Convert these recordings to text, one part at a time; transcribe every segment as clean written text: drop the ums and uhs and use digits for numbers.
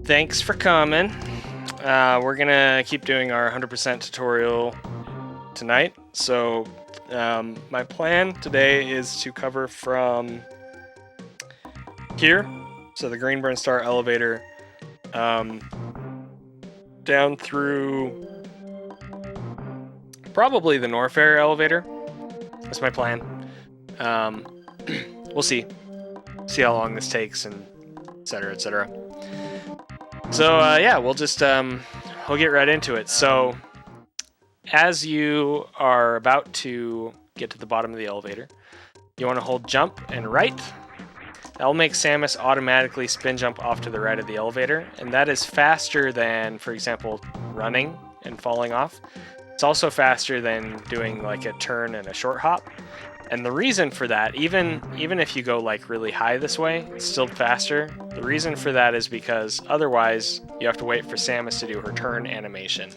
Thanks for coming. We're gonna keep doing our 100% tutorial tonight. So my plan today is to cover from here, so the green Brinstar elevator, down through probably the Norfair elevator. That's my plan. We'll see how long this takes, and etc. etc. So yeah, we'll just we'll get right into it. So as you are about to get to the bottom of the elevator, you want to hold jump and right. That will make Samus automatically spin jump off to the right of the elevator, and that is faster than, for example, running and falling off. It's also faster than doing like a turn and a short hop. And the reason for that, even if you go like really high this way, it's still faster. The reason for that is because otherwise you have to wait for Samus to do her turn animation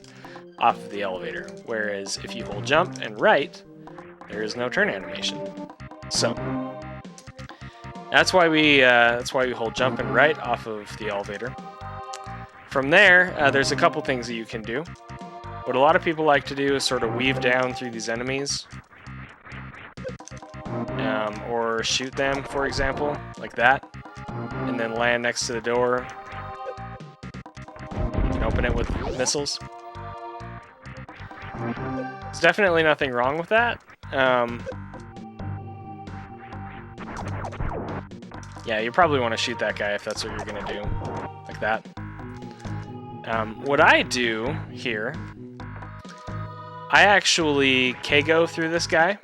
off of the elevator. Whereas if you hold jump and right, there is no turn animation. So that's why we hold jump and right off of the elevator. From there, there's a couple things that you can do. What a lot of people like to do is sort of weave down through these enemies. Or shoot them, for example, like that, and then land next to the door and open it with missiles. There's definitely nothing wrong with that. Yeah, you probably want to shoot that guy if that's what you're going to do, like that. What I do here, I actually K-go through this guy.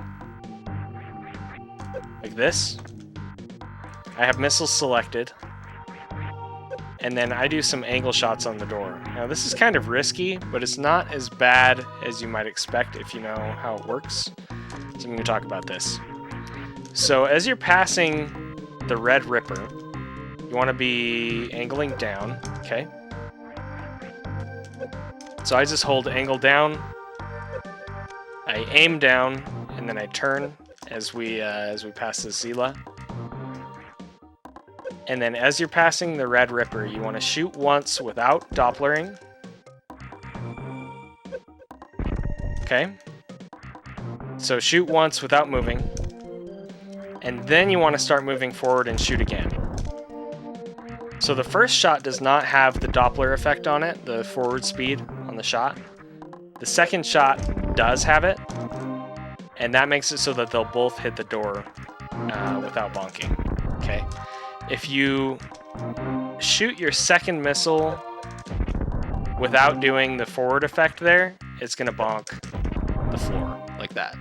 Like this. I have missiles selected. And then I do some angle shots on the door. Now this is kind of risky, but it's not as bad as you might expect if you know how it works. So I'm going to talk about this. So as you're passing the red ripper, you want to be angling down, okay? So I just hold angle down, I aim down, and then I turn as we pass the Zila. And then as you're passing the red ripper, you want to shoot once without Dopplering. Okay? So shoot once without moving. And then you want to start moving forward and shoot again. So the first shot does not have the Doppler effect on it, the forward speed on the shot. The second shot does have it. And that makes it so that they'll both hit the door without bonking. Okay. If you shoot your second missile without doing the forward effect there, it's going to bonk the floor like that.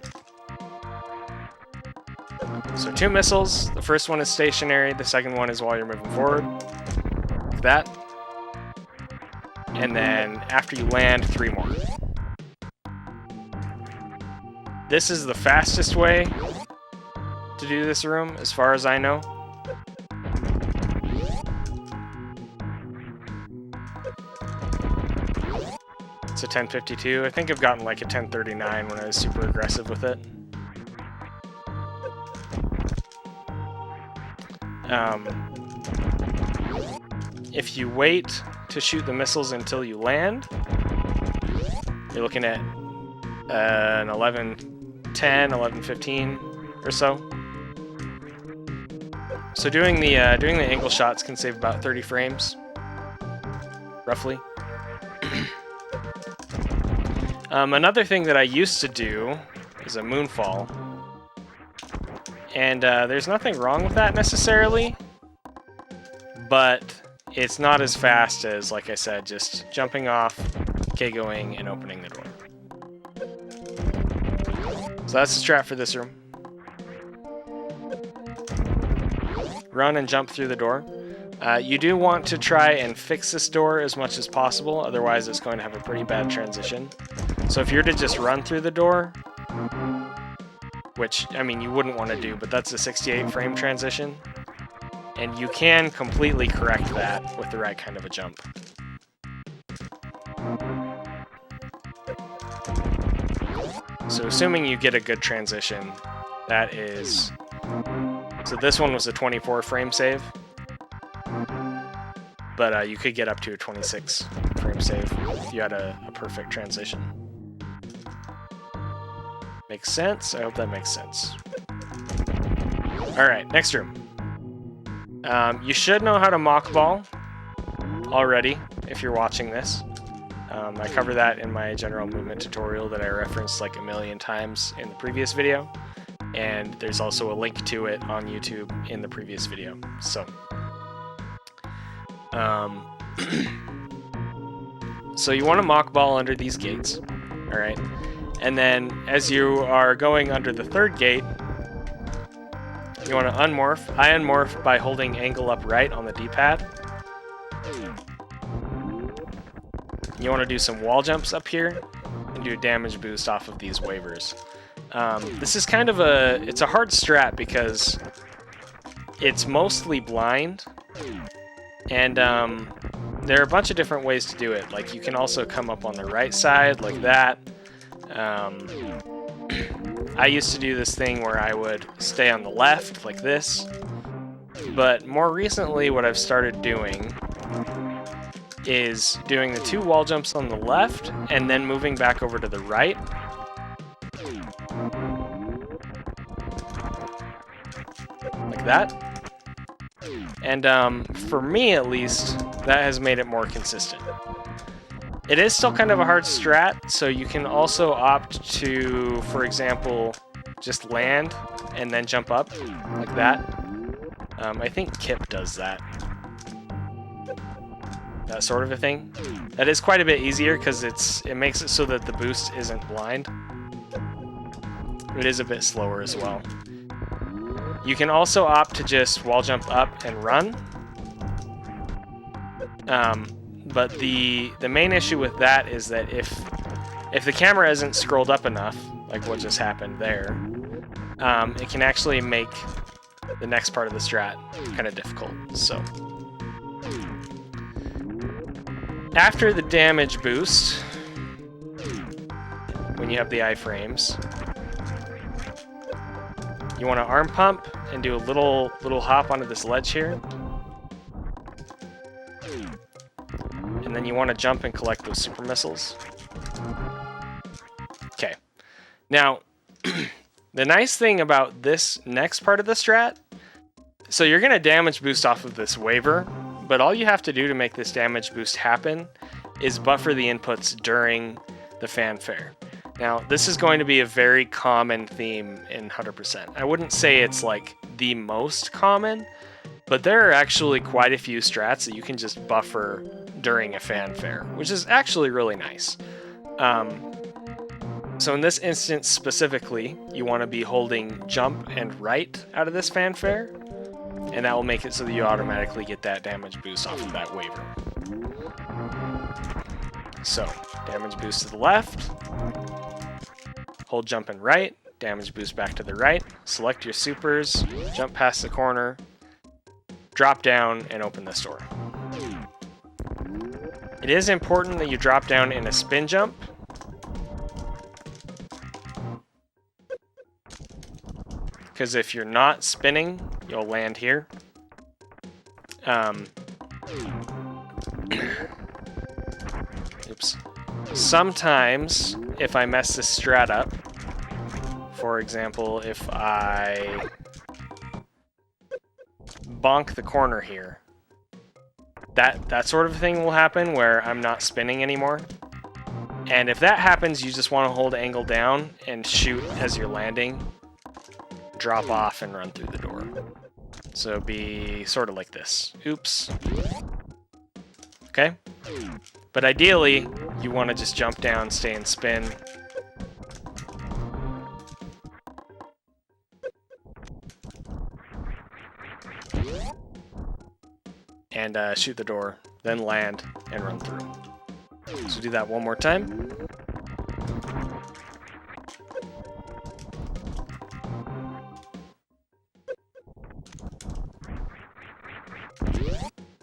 So 2 missiles. The first one is stationary. The second one is while you're moving forward. Like that. And then after you land, 3 more. This is the fastest way to do this room, as far as I know. It's a 1052. I think I've gotten like a 1039 when I was super aggressive with it. If you wait to shoot the missiles until you land, you're looking at an 11:10, 11:15 or so. So doing the angle shots can save about 30 frames, roughly. Another thing that I used to do is a moonfall, and there's nothing wrong with that necessarily, but it's not as fast as, like I said, just jumping off, K-going, and opening the door. So that's the strat for this room. Run and jump through the door. You do want to try and fix this door as much as possible, otherwise it's going to have a pretty bad transition. So if you're to just run through the door, which, I mean, you wouldn't want to do, but that's a 68 frame transition, and you can completely correct that with the right kind of a jump. So assuming you get a good transition, that is... So this one was a 24 frame save. but you could get up to a 26 frame save if you had a perfect transition. Makes sense? I hope that makes sense. Alright, next room. You should know how to mock ball already if you're watching this. I cover that in my general movement tutorial that I referenced like a million times in the previous video. And there's also a link to it on YouTube in the previous video. So, so you want to mock ball under these gates, all right? And then as you are going under the third gate, you want to unmorph. I unmorph by holding angle up right on the D-pad. You want to do some wall jumps up here and do a damage boost off of these waivers. This is kind of it's a hard strat because it's mostly blind, and there are a bunch of different ways to do it. Like you can also come up on the right side like that. I used to do this thing where I would stay on the left like this, but more recently what I've started doing is doing the 2 wall jumps on the left and then moving back over to the right. Like that. And for me at least, that has made it more consistent. It is still kind of a hard strat, so you can also opt to, for example, just land and then jump up like that. I think Kip does that. That sort of a thing. That is quite a bit easier because it makes it so that the boost isn't blind. It is a bit slower as well. You can also opt to just wall jump up and run. But the main issue with that is that if the camera isn't scrolled up enough, like what just happened there, it can actually make the next part of the strat kind of difficult. So after the damage boost, when you have the iframes, you want to arm pump and do a little hop onto this ledge here. And then you want to jump and collect those super missiles. Okay. Now, the nice thing about this next part of the strat, so you're going to damage boost off of this waiver, but all you have to do to make this damage boost happen is buffer the inputs during the fanfare. Now, this is going to be a very common theme in 100%. I wouldn't say it's like the most common, but there are actually quite a few strats that you can just buffer during a fanfare, which is actually really nice. So in this instance specifically, you want to be holding jump and right out of this fanfare, and that will make it so that you automatically get that damage boost off of that waiver. So, damage boost to the left, hold jump and right, damage boost back to the right, select your supers, jump past the corner, drop down, and open this door. It is important that you drop down in a spin jump. Because if you're not spinning, you'll land here. Oops. Sometimes, if I mess this strat up, for example, if I bonk the corner here, that sort of thing will happen where I'm not spinning anymore. And if that happens, you just want to hold angle down and shoot as you're landing, drop off and run through the door. So be sort of like this. Oops. Okay? But ideally, you want to just jump down, stay in spin. And shoot the door, then land and run through. So do that one more time.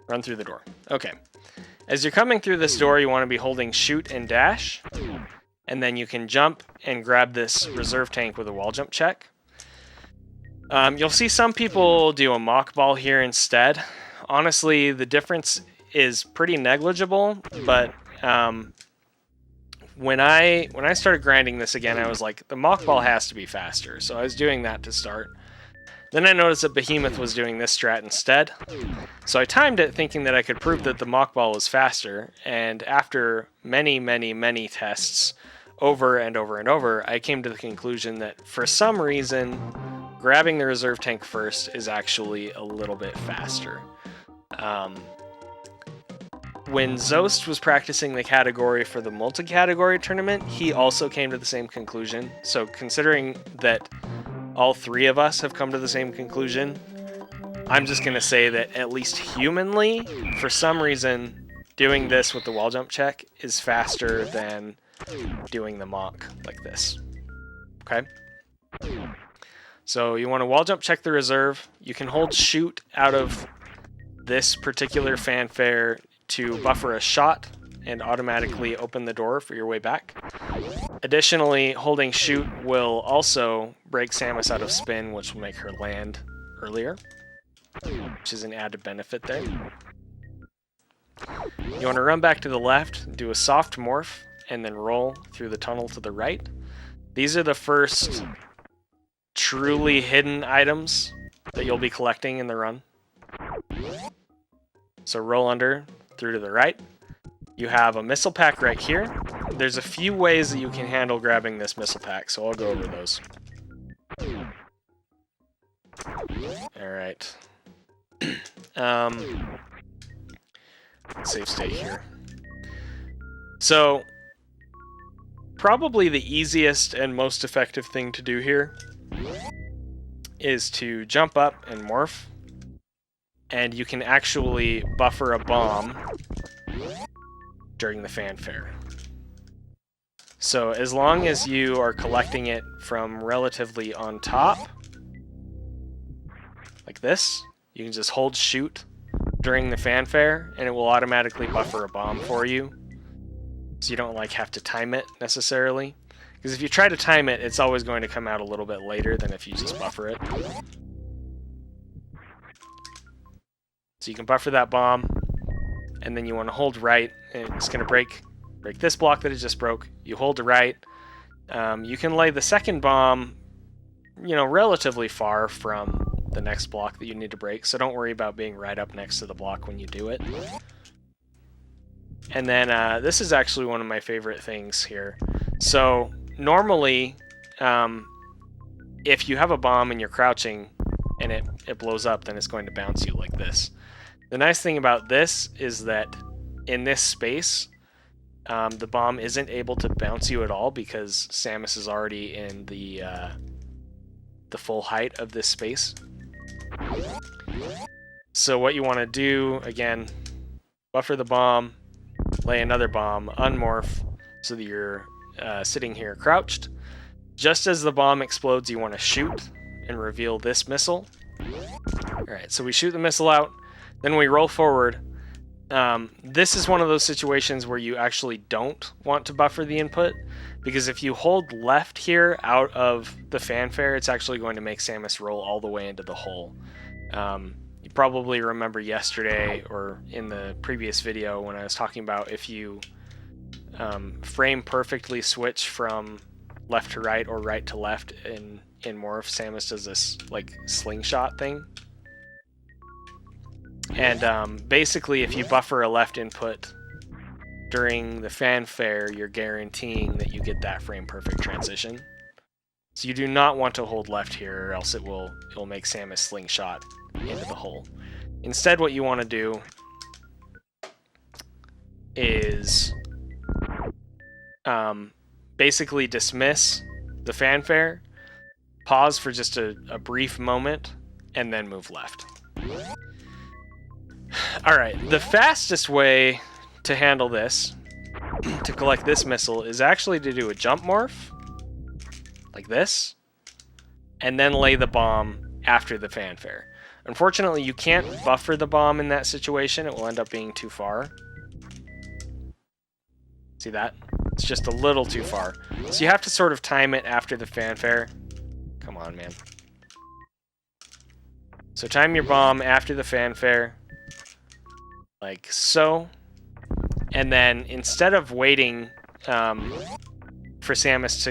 Run through the door. Okay. As you're coming through this door, you want to be holding shoot and dash, and then you can jump and grab this reserve tank with a wall jump check. You'll see some people do a mock ball here instead. Honestly, the difference is pretty negligible, but when I started grinding this again, I was like, the mock ball has to be faster. So I was doing that to start. Then I noticed that Behemoth was doing this strat instead. So I timed it thinking that I could prove that the mock ball was faster. And after many, many, many tests, over and over and over, I came to the conclusion that for some reason, grabbing the reserve tank first is actually a little bit faster. When Zost was practicing the category for the multi-category tournament, he also came to the same conclusion. So considering that all three of us have come to the same conclusion, I'm just going to say that at least humanly, for some reason, doing this with the wall jump check is faster than doing the mock like this. Okay? So you want to wall jump check the reserve. You can hold shoot out of this particular fanfare to buffer a shot and automatically open the door for your way back. Additionally, holding shoot will also break Samus out of spin, which will make her land earlier, which is an added benefit there. You want to run back to the left, do a soft morph, and then roll through the tunnel to the right. These are the first truly hidden items that you'll be collecting in the run. So roll under, through to the right. You have a missile pack right here. There's a few ways that you can handle grabbing this missile pack, so I'll go over those. Alright. Save state here. So, probably the easiest and most effective thing to do here is to jump up and morph, and you can actually buffer a bomb during the fanfare. So as long as you are collecting it from relatively on top, like this, you can just hold shoot during the fanfare and it will automatically buffer a bomb for you. So you don't like have to time it necessarily. Because if you try to time it, it's always going to come out a little bit later than if you just buffer it. So you can buffer that bomb, and then you want to hold right, and it's going to break this block that it just broke. You hold to right. You can lay the second bomb, relatively far from the next block that you need to break, so don't worry about being right up next to the block when you do it. And then this is actually one of my favorite things here. So normally, if you have a bomb and you're crouching and it blows up, then it's going to bounce you like this. The nice thing about this is that in this space, the bomb isn't able to bounce you at all because Samus is already in the full height of this space. So what you want to do, again, buffer the bomb, lay another bomb, unmorph, so that you're sitting here crouched. Just as the bomb explodes, you want to shoot and reveal this missile. Alright, so we shoot the missile out, then we roll forward. This is one of those situations where you actually don't want to buffer the input, because if you hold left here out of the fanfare, it's actually going to make Samus roll all the way into the hole. You probably remember yesterday, or in the previous video, when I was talking about if you frame perfectly switch from left to right or right to left in Morph, Samus does this like slingshot thing. And basically, if you buffer a left input during the fanfare, you're guaranteeing that you get that frame perfect transition. So you do not want to hold left here, or else it will make Samus slingshot into the hole. Instead, what you want to do is basically dismiss the fanfare, pause for just a brief moment, and then move left. Alright, the fastest way to handle this, to collect this missile, is actually to do a jump morph, like this, and then lay the bomb after the fanfare. Unfortunately, you can't buffer the bomb in that situation. It will end up being too far. See that? It's just a little too far. So you have to sort of time it after the fanfare. Come on, man. So time your bomb after the fanfare. like so. And then instead of waiting for Samus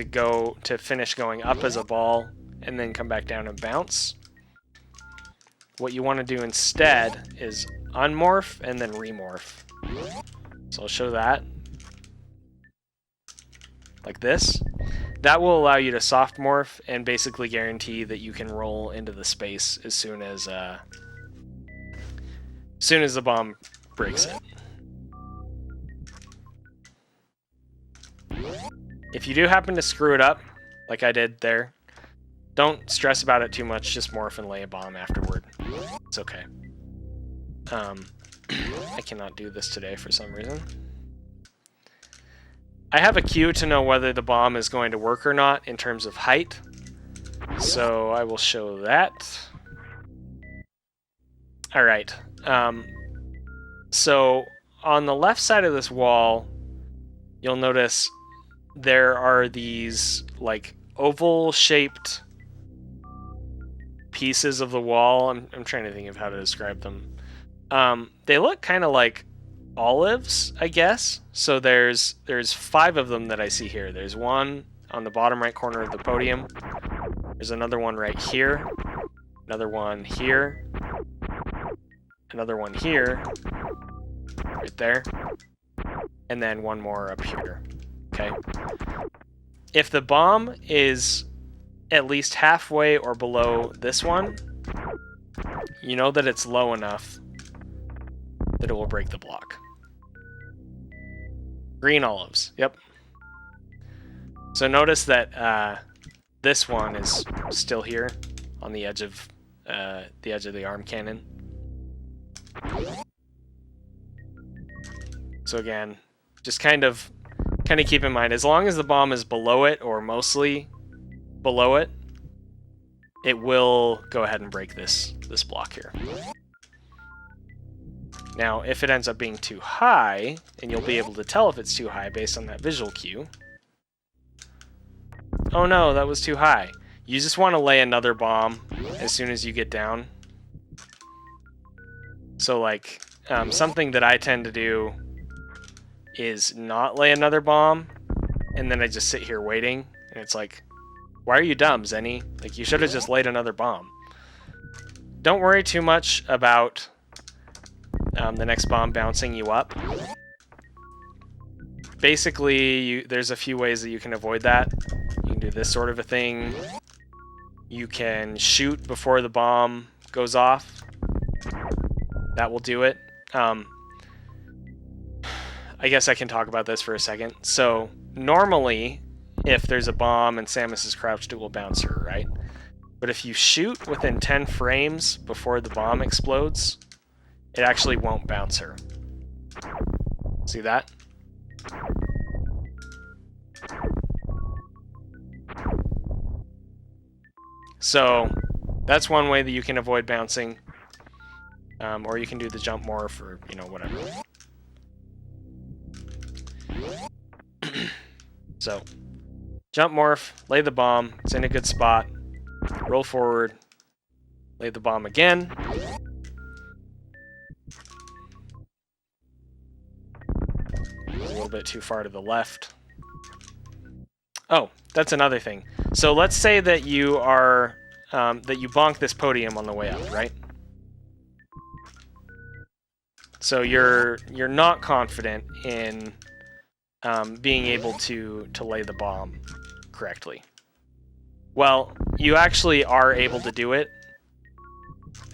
to finish going up as a ball and then come back down and bounce, what you want to do instead is unmorph and then remorph. So I'll show that. Like this. That will allow you to soft morph and basically guarantee that you can roll into the space as soon as the bomb breaks it. If you do happen to screw it up, like I did there, don't stress about it too much, just morph and lay a bomb afterward. It's okay. I cannot do this today for some reason. I have a cue to know whether the bomb is going to work or not in terms of height. So I will show that. Alright. So on the left side of this wall, you'll notice there are these like oval-shaped pieces of the wall. I'm trying to think of how to describe them. They look kind of like olives, I guess. So there's 5 of them that I see here. There's one on the bottom right corner of the podium. There's another one right here. Another one here. Another one here. Right there. And then one more up here. Okay. If the bomb is at least halfway or below this one, you know that it's low enough that it will break the block. Green olives, yep. So notice that this one is still here on the edge of the arm cannon. So again, just kind of keep in mind, as long as the bomb is below it or mostly below it, it will go ahead and break this block here. Now, if it ends up being too high, and you'll be able to tell if it's too high based on that visual cue. Oh no, that was too high. You just want to lay another bomb as soon as you get down. So like, something that I tend to do is not lay another bomb, and then I just sit here waiting, and it's like, why are you dumb, Zeni? Like, you should have just laid another bomb. Don't worry too much about the next bomb bouncing you up. Basically, there's a few ways that you can avoid that. You can do this sort of a thing. You can shoot before the bomb goes off. That will do it. I guess I can talk about this for a second. So, normally, if there's a bomb and Samus is crouched, it will bounce her, right? But if you shoot within 10 frames before the bomb explodes, it actually won't bounce her. See that? So, that's one way that you can avoid bouncing. Or you can do the jump morph or, whatever. So, jump morph, lay the bomb, it's in a good spot, roll forward, lay the bomb again. A little bit too far to the left. Oh, that's another thing. So let's say that you are, that you bonk this podium on the way up, right? So you're not confident in being able to lay the bomb correctly. Well, you actually are able to do it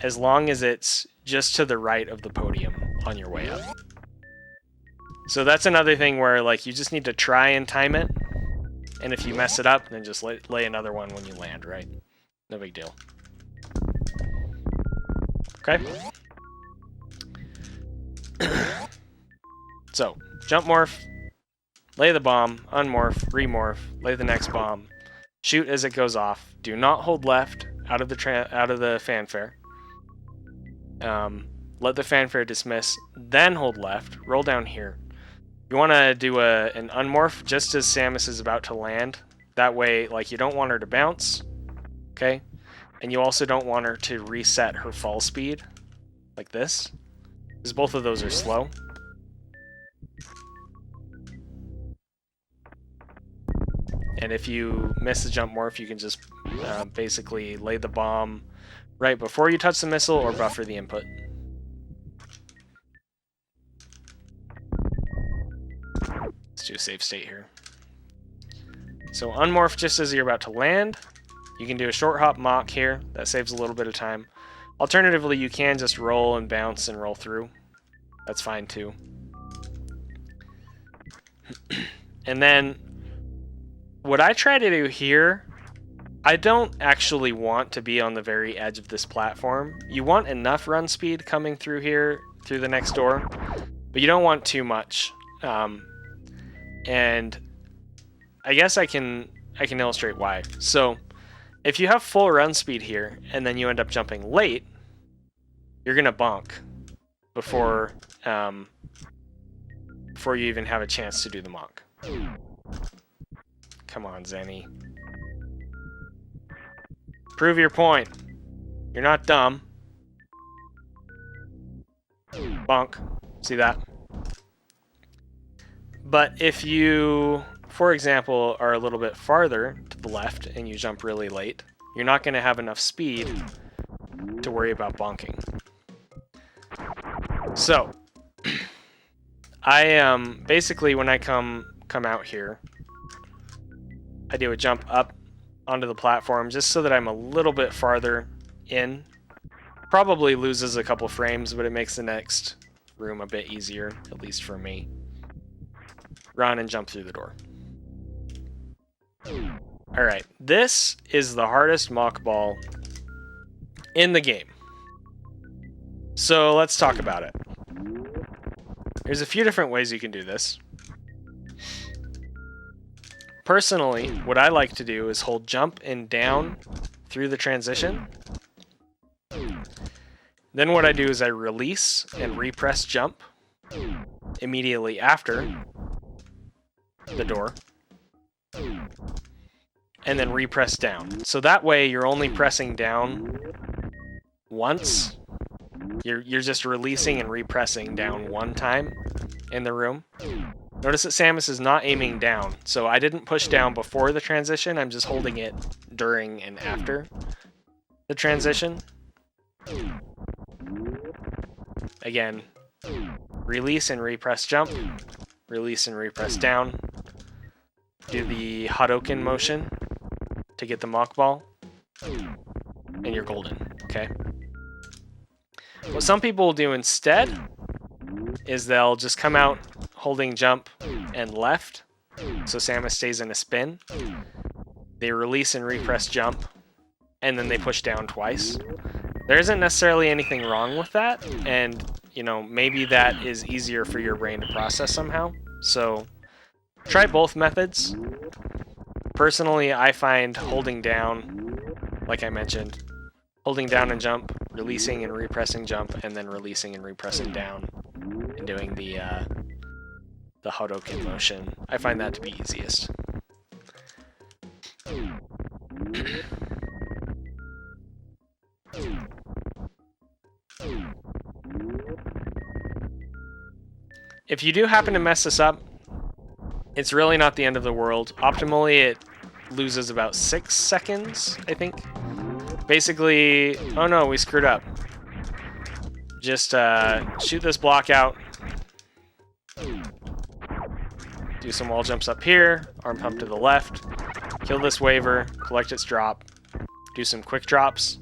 as long as it's just to the right of the podium on your way up. So that's another thing where like you just need to try and time it, and if you mess it up, then just lay another one when you land, right? No big deal. Okay. So, jump morph, lay the bomb, unmorph, remorph, lay the next bomb, shoot as it goes off. Do not hold left out of the fanfare. Let the fanfare dismiss, then hold left, roll down here. You want to do an unmorph just as Samus is about to land. That way, like, you don't want her to bounce, okay? And you also don't want her to reset her fall speed, like this. because both of those are slow. And if you miss the jump morph, you can just basically lay the bomb right before you touch the missile or buffer the input. Let's do a save state here. So unmorph just as you're about to land. You can do a short hop mock here. That saves a little bit of time. Alternatively, you can just roll and bounce and roll through. That's fine too. And then what I try to do here, I don't actually want to be on the very edge of this platform. You want enough run speed coming through here, through the next door, but you don't want too much. And I guess I can illustrate why. So if you have full run speed here and then you end up jumping late, you're gonna bonk before you even have a chance to do the mock. Come on, Zeni. Prove your point. You're not dumb. Bonk. See that? But if you, for example, are a little bit farther to the left and you jump really late, you're not going to have enough speed to worry about bonking. So, I basically when I come out here, I do a jump up onto the platform just so that I'm a little bit farther in. Probably loses a couple frames, but it makes the next room a bit easier, at least for me. Run and jump through the door. Alright, this is the hardest mock ball in the game. So let's talk about it. There's a few different ways you can do this. Personally, what I like to do is hold jump and down through the transition. Then what I do is I release and repress jump immediately after the door. And then repress down. So that way you're only pressing down once. You're just releasing and repressing down one time in the room. Notice that Samus is not aiming down, so I didn't push down before the transition, I'm just holding it during and after the transition. Again, release and repress jump, release and repress down, do the Hadouken motion to get the mock ball, and you're golden, okay? What some people will do instead is they'll just come out holding jump and left, so Samus stays in a spin. They release and repress jump, and then they push down twice. There isn't necessarily anything wrong with that, and you know, maybe that is easier for your brain to process somehow. So try both methods. Personally, I find holding down, like I mentioned, holding down and jump, releasing and repressing jump, and then releasing and repressing down, and doing the Hadouken motion. I find that to be easiest. If you do happen to mess this up, it's really not the end of the world. Optimally, it loses about 6 seconds, I think. Basically, oh no, we screwed up. Just shoot this block out. Do some wall jumps up here, arm pump to the left, kill this waver, collect its drop, do some quick drops,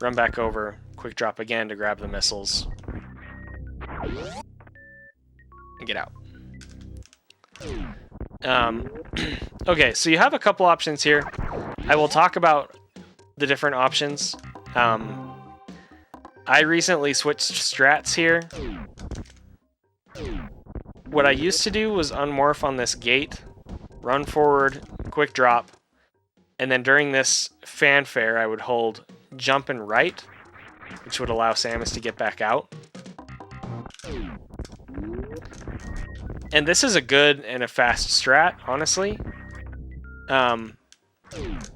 run back over, quick drop again to grab the missiles, and get out. Okay, so you have a couple options here. I will talk about the different options. I recently switched strats here. What I used to do was unmorph on this gate, run forward, quick drop, and then during this fanfare I would hold jump and right, which would allow Samus to get back out. And this is a good and a fast strat, honestly.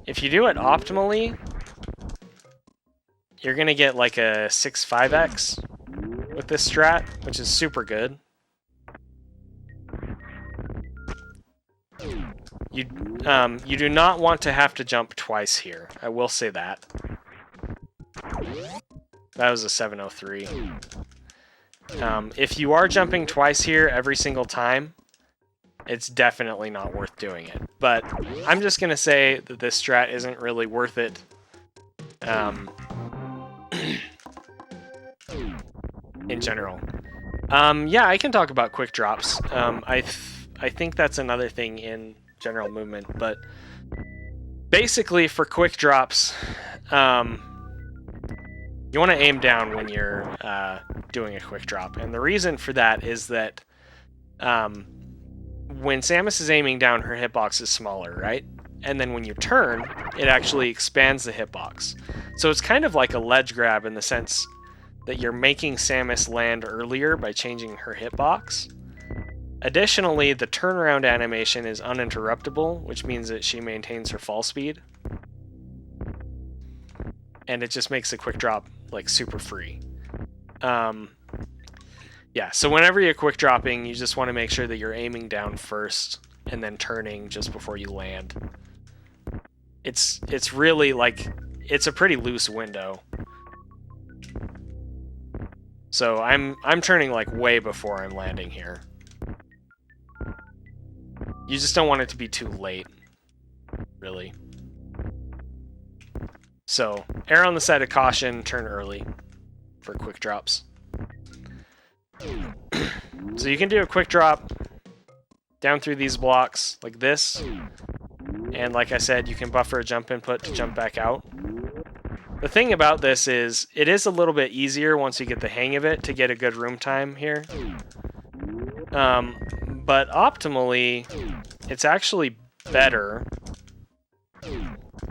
If you do it optimally, you're going to get like a 6-5x with this strat, which is super good. You do not want to have to jump twice here. I will say that. That was a 703. If you are jumping twice here every single time, it's definitely not worth doing it. But I'm just going to say that this strat isn't really worth it. In general. Yeah, I can talk about quick drops. I think that's another thing in general movement, but basically for quick drops, you want to aim down when you're doing a quick drop, and the reason for that is that when Samus is aiming down, her hitbox is smaller, right? And then when you turn, it actually expands the hitbox. So it's kind of like a ledge grab in the sense that you're making Samus land earlier by changing her hitbox. Additionally, the turnaround animation is uninterruptible, which means that she maintains her fall speed. And it just makes the quick drop like super free. Yeah, so whenever you're quick dropping, you just want to make sure that you're aiming down first and then turning just before you land. It's really like, it's a pretty loose window. So I'm turning like way before I'm landing here. You just don't want it to be too late, really. So err on the side of caution, turn early for quick drops. So you can do a quick drop down through these blocks like this. And like I said, you can buffer a jump input to jump back out. The thing about this is, it is a little bit easier once you get the hang of it to get a good room time here. But optimally, it's actually better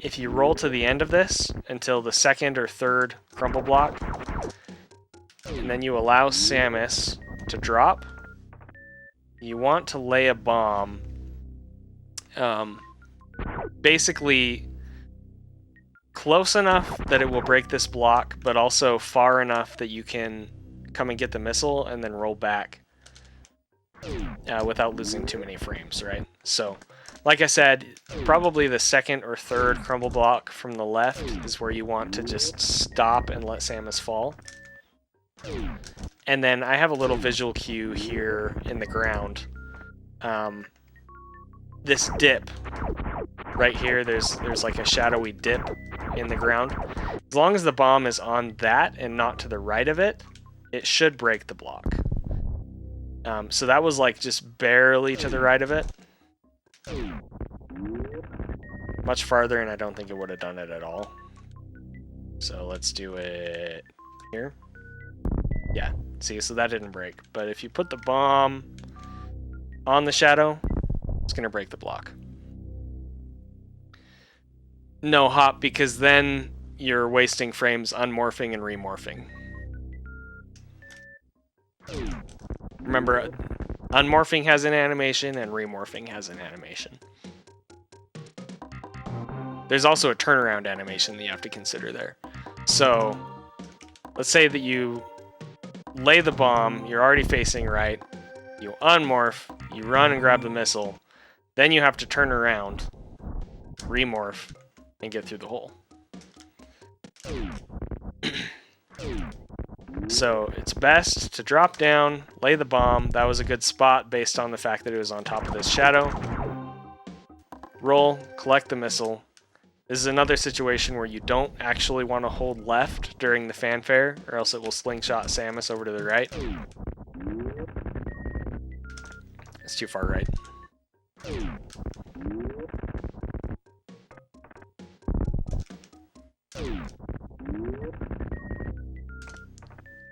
if you roll to the end of this until the second or third crumble block, and then you allow Samus to drop. You want to lay a bomb, basically close enough that it will break this block, but also far enough that you can come and get the missile and then roll back without losing too many frames, right? So, like I said, probably the second or third crumble block from the left is where you want to just stop and let Samus fall. And then I have a little visual cue here in the ground. This dip right here, there's like a shadowy dip in the ground. As long as the bomb is on that and not to the right of it, it should break the block. So that was like just barely to the right of it. Much farther, and I don't think it would have done it at all. So let's do it here. Yeah, see, so that didn't break. But if you put the bomb on the shadow, it's going to break the block. No hop, because then you're wasting frames unmorphing and remorphing. Remember, unmorphing has an animation and remorphing has an animation. There's also a turnaround animation that you have to consider there. So, let's say that you lay the bomb, you're already facing right, you unmorph, you run and grab the missile, then you have to turn around, remorph, and get through the hole. So it's best to drop down, lay the bomb. That was a good spot based on the fact that it was on top of this shadow. Roll, collect the missile. This is another situation where you don't actually want to hold left during the fanfare, or else it will slingshot Samus over to the right. It's too far right.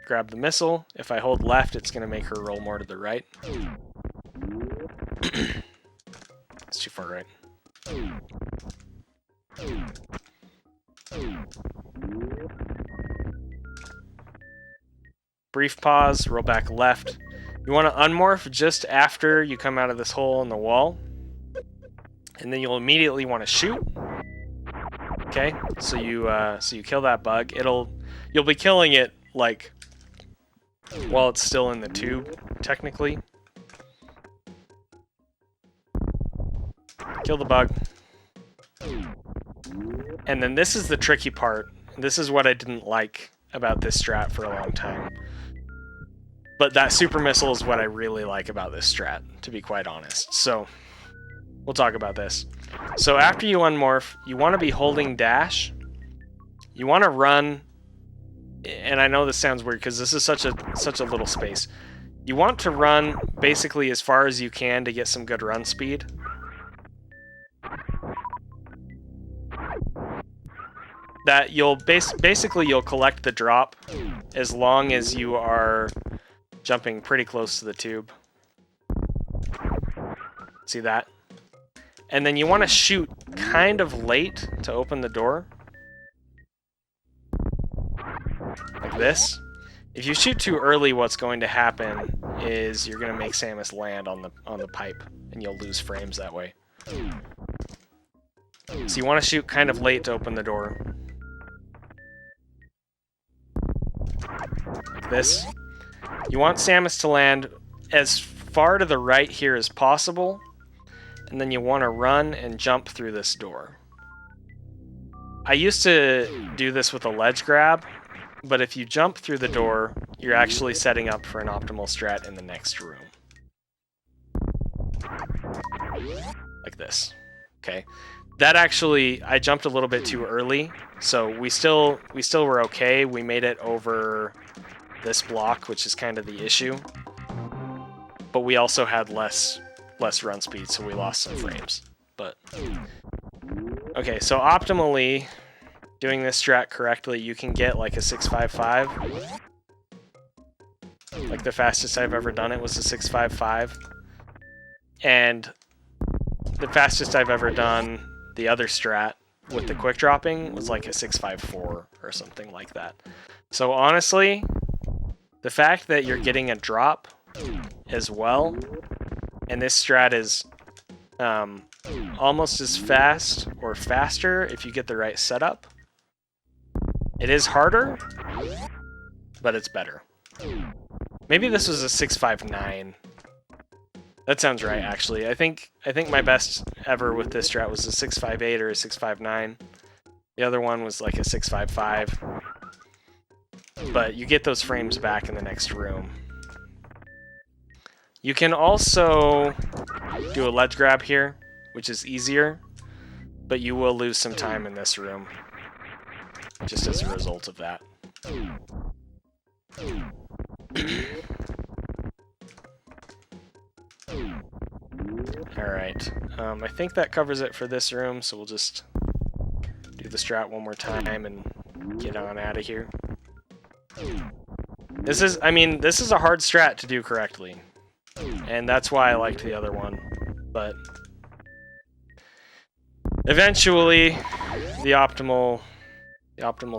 Grab the missile. If I hold left, it's going to make her roll more to the right. It's too far right. Brief pause, roll back left. You want to unmorph just after you come out of this hole in the wall. And then you'll immediately want to shoot. Okay, so you kill that bug. You'll be killing it like while it's still in the tube, technically. Kill the bug. And then this is the tricky part. This is what I didn't like about this strat for a long time. But that super missile is what I really like about this strat, to be quite honest. So, we'll talk about this. So after you unmorph, you want to be holding dash. You want to run, and I know this sounds weird because this is such a little space. You want to run basically as far as you can to get some good run speed. That you'll basically you'll collect the drop as long as you are jumping pretty close to the tube. See that? And then you want to shoot kind of late to open the door. Like this. If you shoot too early, what's going to happen is you're going to make Samus land on the pipe, and you'll lose frames that way. So you want to shoot kind of late to open the door. Like this. You want Samus to land as far to the right here as possible, and then you want to run and jump through this door. I used to do this with a ledge grab, but if you jump through the door, you're actually setting up for an optimal strat in the next room. Like this. Okay. That actually, I jumped a little bit too early, so we still were okay. We made it over this block, which is kind of the issue. But we also had less run speed, so we lost some frames. But okay, so optimally, doing this strat correctly, you can get like a 655. Like the fastest I've ever done it was a 655. And the fastest I've ever done the other strat with the quick dropping was like a 654 or something like that. So honestly, the fact that you're getting a drop as well, and this strat is almost as fast or faster if you get the right setup. It is harder, but it's better. Maybe this was a 659. That sounds right, actually. I think my best ever with this strat was a 658 or a 659. The other one was like a 655. But you get those frames back in the next room. You can also do a ledge grab here, which is easier, but you will lose some time in this room, just as a result of that. Alright, I think that covers it for this room, so we'll just do the strat one more time and get on out of here. This is a hard strat to do correctly, and that's why I liked the other one, but eventually the optimal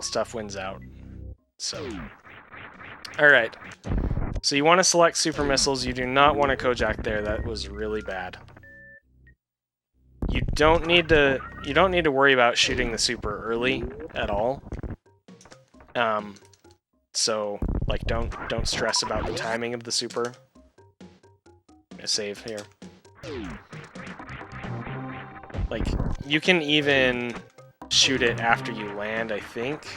stuff wins out. So, alright. So you want to select super missiles. You do not want to Kojak there. That was really bad. You don't need to worry about shooting the super early at all. So like don't stress about the timing of the super. I'm gonna save here. Like you can even shoot it after you land, I think.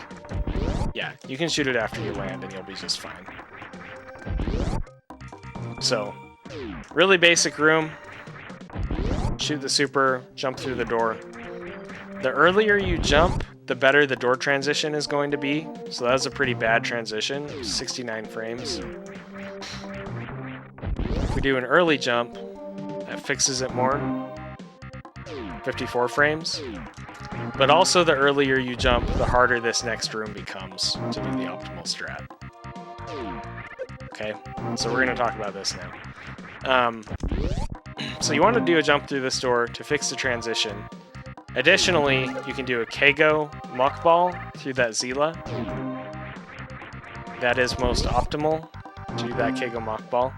Yeah, you can shoot it after you land and you'll be just fine. So, really basic room. Shoot the super, jump through the door. The earlier you jump, the better the door transition is going to be. So that was a pretty bad transition, 69 frames. If we do an early jump, that fixes it more, 54 frames. But also the earlier you jump, the harder this next room becomes to do the optimal strat. Okay, so we're going to talk about this now. So you want to do a jump through this door to fix the transition. Additionally, you can do a Keigo Muck Ball through that Zila. That is most optimal to do that Keigo Muck Ball.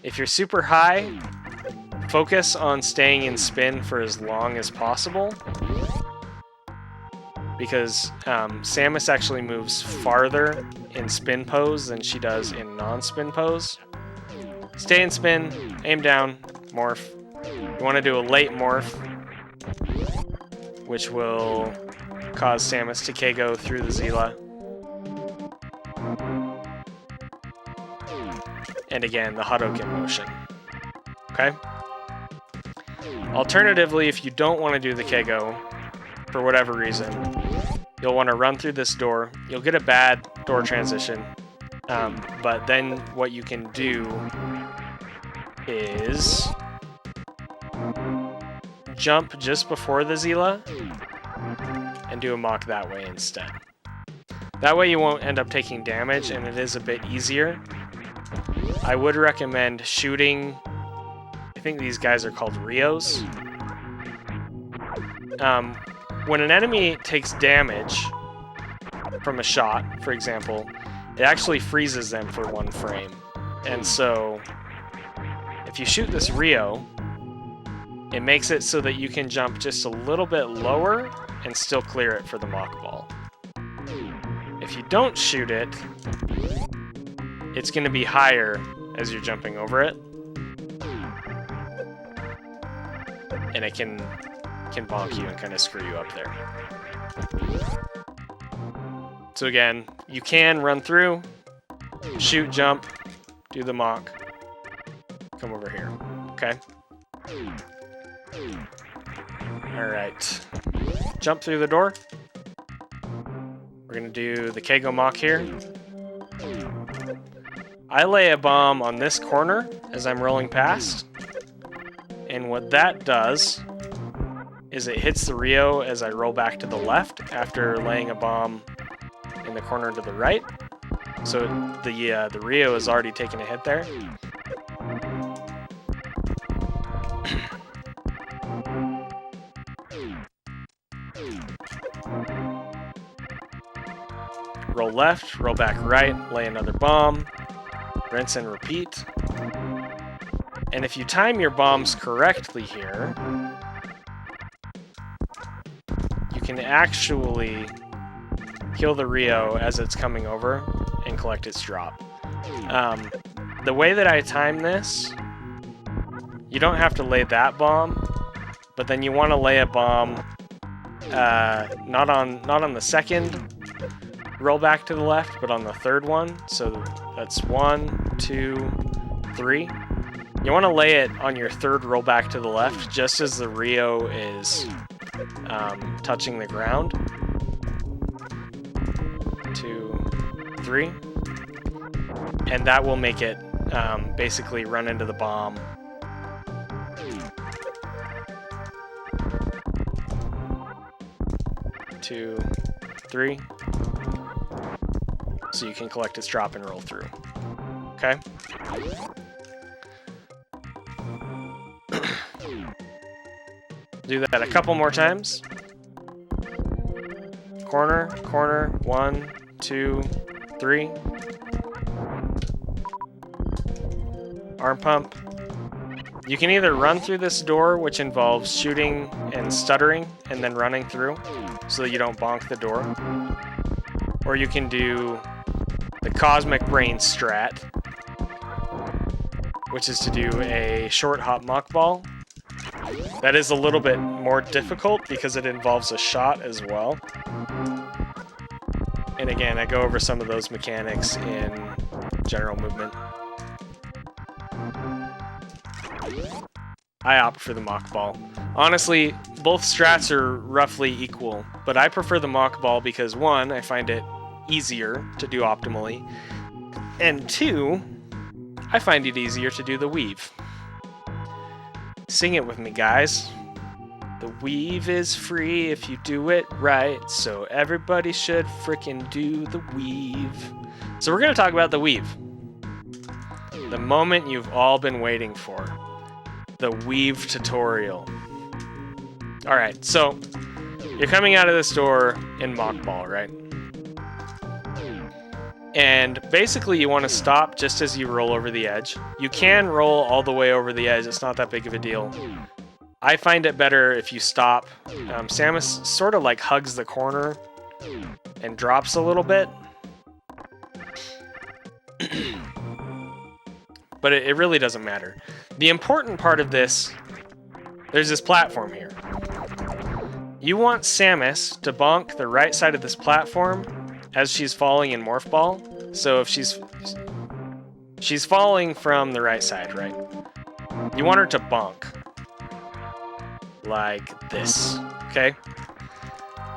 If you're super high, focus on staying in spin for as long as possible. because Samus actually moves farther in spin pose than she does in non-spin pose. Stay in spin, aim down, morph. You want to do a late morph, which will cause Samus to KO through the Zila. And again, the Hadouken motion. Okay? Alternatively, if you don't want to do the KO, for whatever reason, you'll want to run through this door. You'll get a bad door transition, but then what you can do is jump just before the Zila and do a Mach that way instead. That way you won't end up taking damage, and it is a bit easier. I would recommend shooting, I think these guys are called Rios. When an enemy takes damage from a shot, for example, it actually freezes them for 1 frame. And so, if you shoot this Rio, it makes it so that you can jump just a little bit lower and still clear it for the Mach Ball. If you don't shoot it, it's going to be higher as you're jumping over it. And it can bonk you and kind of screw you up there. So again, you can run through, shoot, jump, do the Mach, come over here, okay? Alright, jump through the door. We're gonna do the Keigo Mach here. I lay a bomb on this corner as I'm rolling past, and what that does is it hits the Rio as I roll back to the left after laying a bomb in the corner to the right. So the Rio has already taken a hit there. Roll left, roll back right, lay another bomb, rinse and repeat. And if you time your bombs correctly here, you can actually kill the Rio as it's coming over and collect its drop. The way that I time this, you don't have to lay that bomb, but then you want to lay a bomb not on the second roll back to the left, but on the third one. So that's 1, 2, 3. You want to lay it on your third roll back to the left, just as the Rio is touching the ground. 2, 3. And that will make it basically run into the bomb. Two, 3. So you can collect its drop and roll through. Okay? Do that a couple more times. Corner, corner, 1, 2, 3. Arm pump. You can either run through this door, which involves shooting and stuttering and then running through so that you don't bonk the door. Or you can do the Cosmic Brain strat, which is to do a short hop Mach Ball. That is a little bit more difficult because it involves a shot as well. And again, I go over some of those mechanics in general movement. I opt for the Mach Ball. Honestly, both strats are roughly equal, but I prefer the Mach Ball because 1, I find it easier to do optimally, and 2, I find it easier to do the weave. Sing it with me, guys. The weave is free if you do it right, so everybody should frickin' do the weave. So we're gonna talk about the weave. The moment you've all been waiting for. The weave tutorial. Alright, so you're coming out of this door in Mach Ball, right? And basically you want to stop just as you roll over the edge. You can roll all the way over the edge, it's not that big of a deal. I find it better if you stop. Samus sort of like hugs the corner and drops a little bit. But it really doesn't matter. The important part of this, there's this platform here. You want Samus to bonk the right side of this platform as she's falling in Morph Ball. So if she's falling from the right side, right? You want her to bonk. Like this, okay?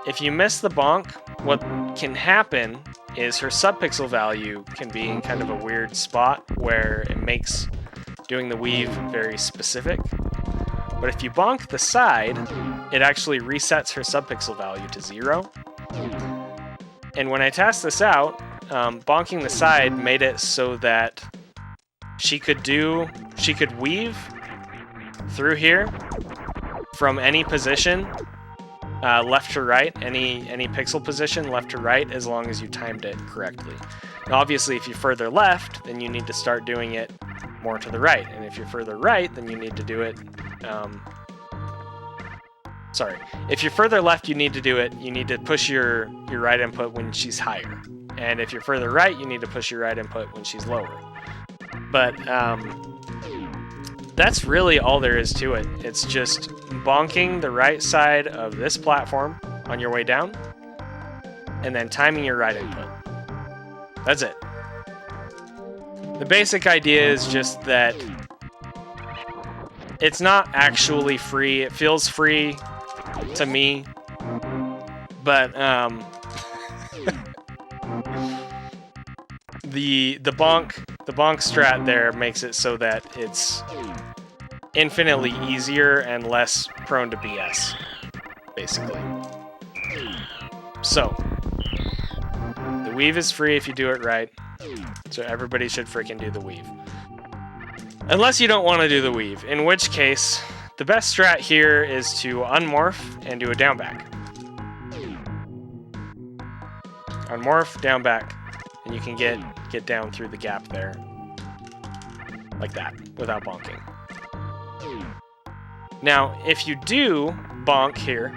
If you miss the bonk, what can happen is her subpixel value can be in kind of a weird spot where it makes doing the weave very specific. But if you bonk the side, it actually resets her subpixel value to 0. And when I test this out, bonking the side made it so that she could weave through here from any position, left to right, any pixel position left to right, as long as you timed it correctly. Now, obviously, if you're further left, then you need to start doing it more to the right. And if you're further right, then you need to do it... If you're further left, you need to push your right input when she's higher. And if you're further right, you need to push your right input when she's lower. But that's really all there is to it. It's just bonking the right side of this platform on your way down, and then timing your right input. That's it. The basic idea is just that it's not actually free. It feels free to me, but the bonk strat there makes it so that it's infinitely easier and less prone to BS, basically. So the weave is free if you do it right, so everybody should freaking do the weave. Unless you don't want to do the weave, in which case the best strat here is to unmorph and do a down back. Unmorph, down back, and you can get down through the gap there. Like that, without bonking. Now, if you do bonk here,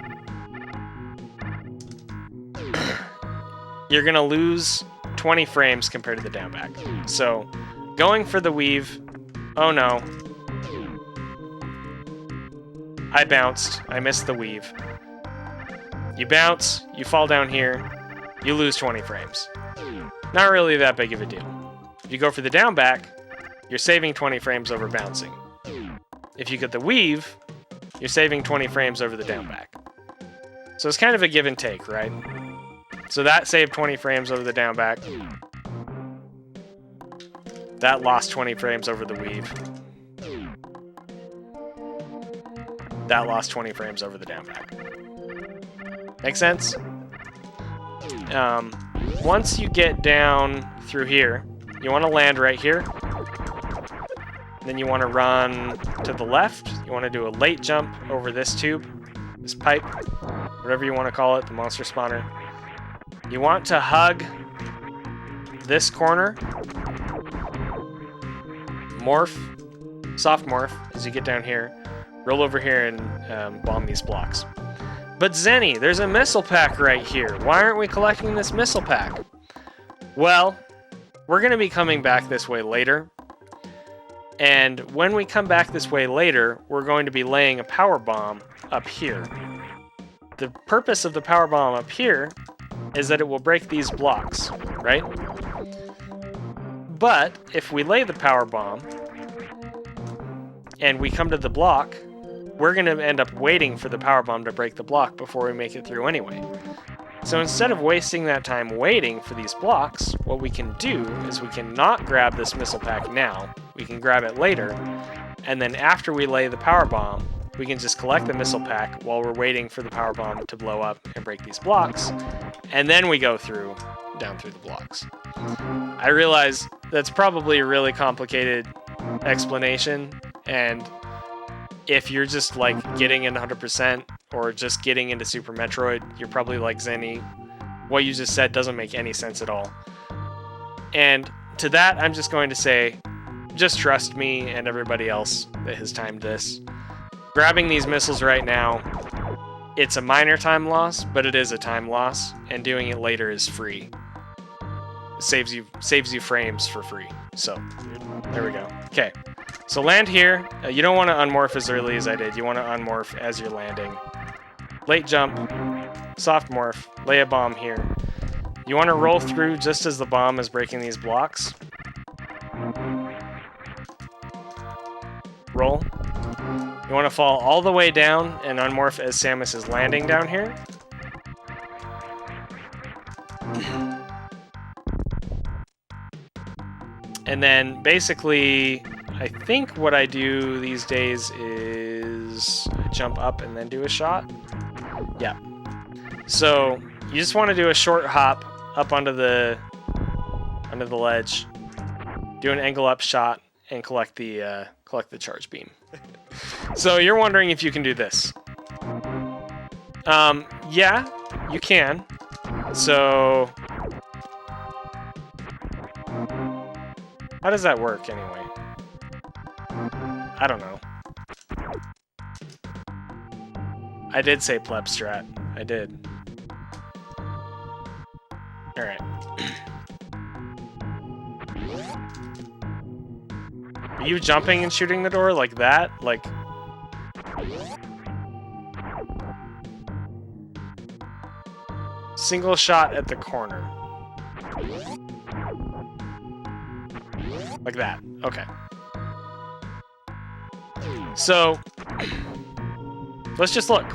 you're going to lose 20 frames compared to the down back. So, going for the weave, oh no. I bounced. I missed the weave. You bounce, you fall down here, you lose 20 frames. Not really that big of a deal. If you go for the down back, you're saving 20 frames over bouncing. If you get the weave, you're saving 20 frames over the down back. So it's kind of a give and take, right? So that saved 20 frames over the down back. That lost 20 frames over the weave. That lost 20 frames over the down back. Make sense? Once you get down through here, you want to land right here. Then you want to run to the left. You want to do a late jump over this tube, this pipe, whatever you want to call it, the monster spawner. You want to hug this corner. Morph, soft morph, as you get down here. Roll over here and bomb these blocks. But Zeni, there's a missile pack right here. Why aren't we collecting this missile pack? Well, we're going to be coming back this way later. And when we come back this way later, we're going to be laying a power bomb up here. The purpose of the power bomb up here is that it will break these blocks, right? But if we lay the power bomb and we come to the block, we're going to end up waiting for the power bomb to break the block before we make it through anyway. So instead of wasting that time waiting for these blocks, what we can do is we can not grab this missile pack now. We can grab it later, and then after we lay the power bomb, we can just collect the missile pack while we're waiting for the power bomb to blow up and break these blocks, and then we go down through the blocks. I realize that's probably a really complicated explanation, and if you're just like getting in 100% or just getting into Super Metroid, you're probably like Zeni. What you just said doesn't make any sense at all. And to that, I'm just going to say, just trust me and everybody else that has timed this. grabbing these missiles right now, it's a minor time loss, but it is a time loss, and doing it later is free. It saves you frames for free. So there we go. Okay, so land here. You don't want to unmorph as early as I did. You want to unmorph as you're landing. Late jump, soft morph, lay a bomb here. You want to roll through just as the bomb is breaking these blocks. Roll. You want to fall all the way down and unmorph as Samus is landing down here. And then basically, I think what I do these days is I jump up and then do a shot. Yeah. So you just want to do a short hop up onto the ledge, do an angle up shot, and collect the charge beam. So you're wondering if you can do this. Yeah, you can. So how does that work anyway? I don't know. I did say pleb strat. I did. Alright. Are you jumping and shooting the door like that? Like... Single shot at the corner. Like that. Okay. So... let's just look.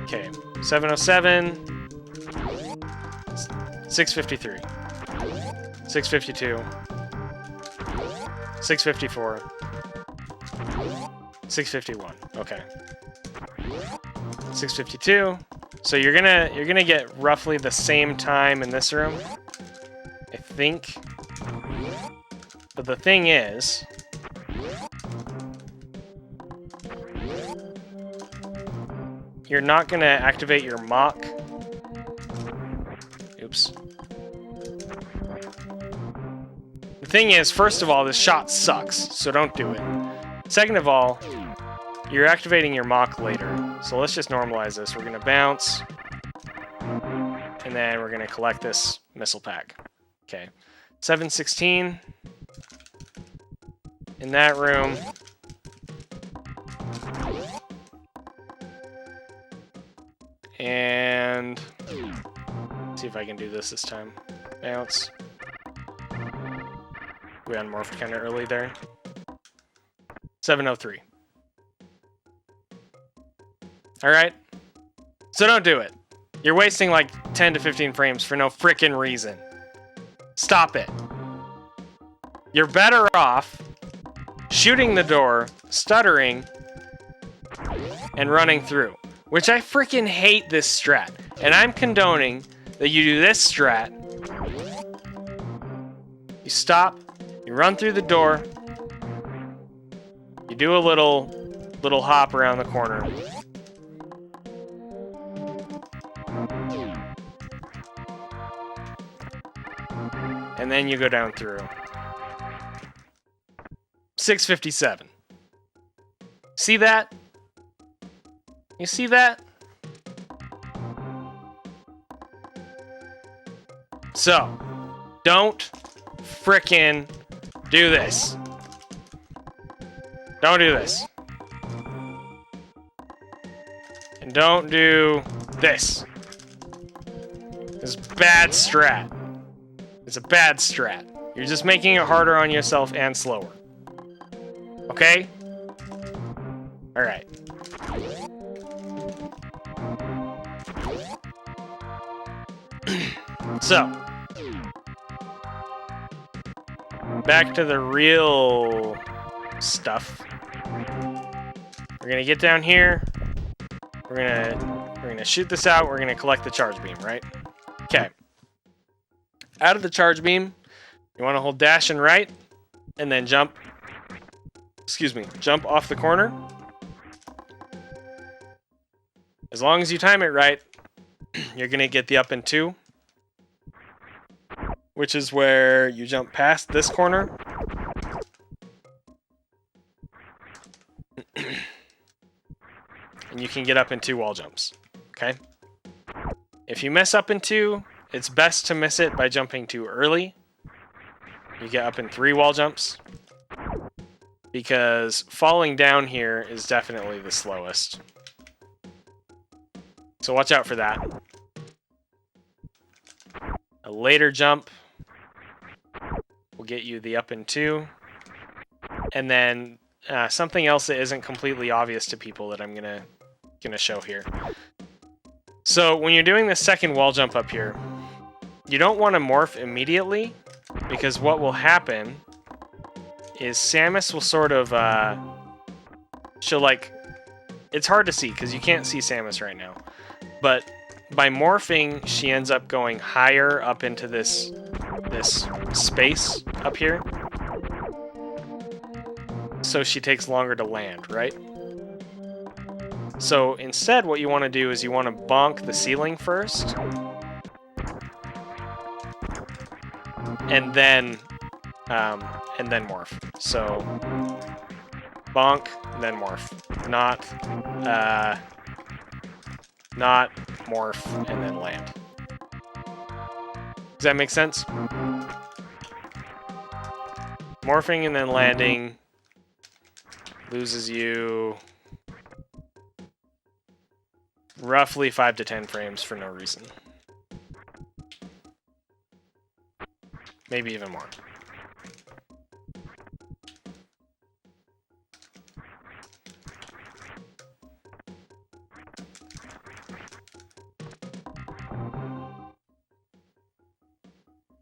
Okay. 707... 653. 652. 654. 651. Okay. 652. So you're gonna get roughly the same time in this room, I think. But the thing is, you're not gonna activate your mock. Oops. The thing is, first of all, this shot sucks, so don't do it. Second of all, you're activating your mock later. So let's just normalize this. We're gonna bounce, and then we're gonna collect this missile pack. Okay. 716 in that room. And let's see if I can do this time. Bounce. We unmorphed kind of early there. 703. Alright? So don't do it. You're wasting like 10 to 15 frames for no frickin' reason. Stop it. You're better off shooting the door, stuttering, and running through. Which I frickin' hate this strat. And I'm condoning that you do this strat. You stop, you run through the door, you do a little hop around the corner. And then you go down through. 657. See that? You see that? So, don't frickin' do this. Don't do this. And don't do this. It's bad strat. It's a bad strat. You're just making it harder on yourself and slower. Okay? Alright. So, back to the real stuff. We're gonna get down here. We're gonna shoot this out. We're gonna collect the charge beam, right? Okay. Out of the charge beam, you want to hold dash and right, and then jump. Excuse me, jump off the corner. As long as you time it right, you're gonna get the up and 2. Which is where you jump past this corner. And you can get up in 2 wall jumps. Okay? If you mess up in 2, it's best to miss it by jumping too early. You get up in 3 wall jumps. Because falling down here is definitely the slowest. So watch out for that. A later jump will get you the up in 2. And then something else that isn't completely obvious to people that I'm gonna show here. So when you're doing the second wall jump up here, you don't want to morph immediately, because what will happen is Samus will sort of she'll like, it's hard to see because you can't see Samus right now, but by morphing she ends up going higher up into this space up here, so she takes longer to land, right? So instead what you want to do is you want to bonk the ceiling first, and then morph. So bonk, then morph. Not morph, and then land. Does that make sense? Morphing and then landing loses you roughly 5 to 10 frames for no reason. Maybe even more.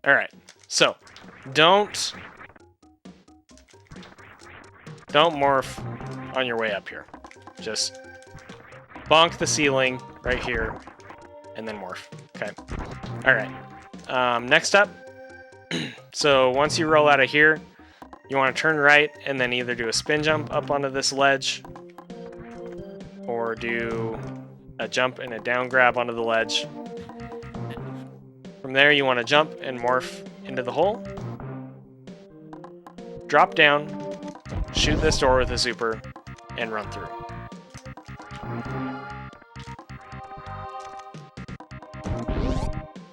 Alright, so don't morph on your way up here. Just bonk the ceiling right here, and then morph. Okay. Alright. Next up, so once you roll out of here, you want to turn right and then either do a spin jump up onto this ledge, or do a jump and a down grab onto the ledge. From there, you want to jump and morph into the hole. Drop down, shoot this door with a super, and run through.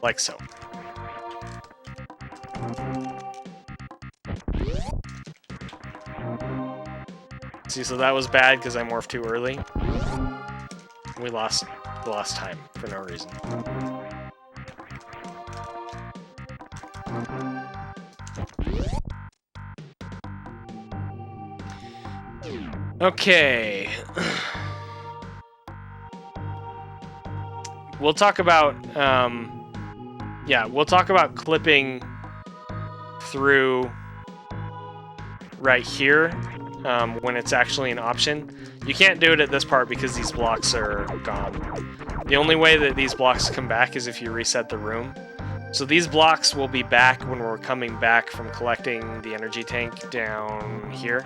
Like so. See, so that was bad because I morphed too early. We lost time for no reason. Okay. We'll talk about we'll talk about clipping through right here when it's actually an option. You can't do it at this part because these blocks are gone. The only way that these blocks come back is if you reset the room. So these blocks will be back when we're coming back from collecting the energy tank down here.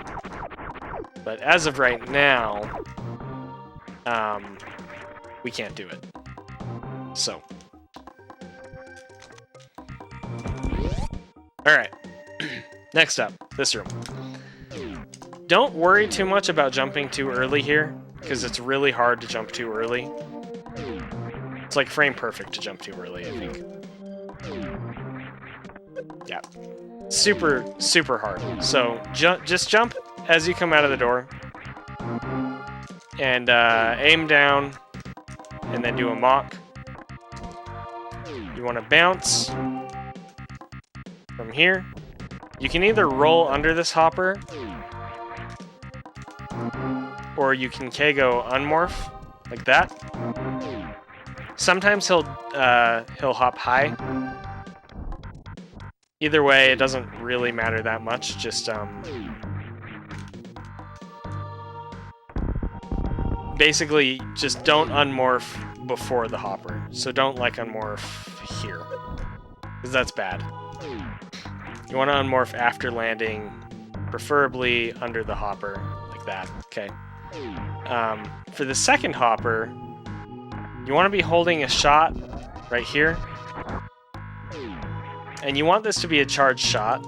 But as of right now, we can't do it. So. Alright. Next up, this room. Don't worry too much about jumping too early here, because it's really hard to jump too early. It's like frame perfect to jump too early, I think. Yeah. Super, super hard. So just jump as you come out of the door. And aim down. And then do a mock. You want to bounce from here. You can either roll under this hopper, or you can K-go unmorph, like that. Sometimes he'll hop high. Either way, it doesn't really matter that much. Just basically just don't unmorph before the hopper. So don't like unmorph here, because that's bad. You want to unmorph after landing, preferably under the hopper, like that. Okay. For the second hopper, you want to be holding a shot right here. And you want this to be a charged shot.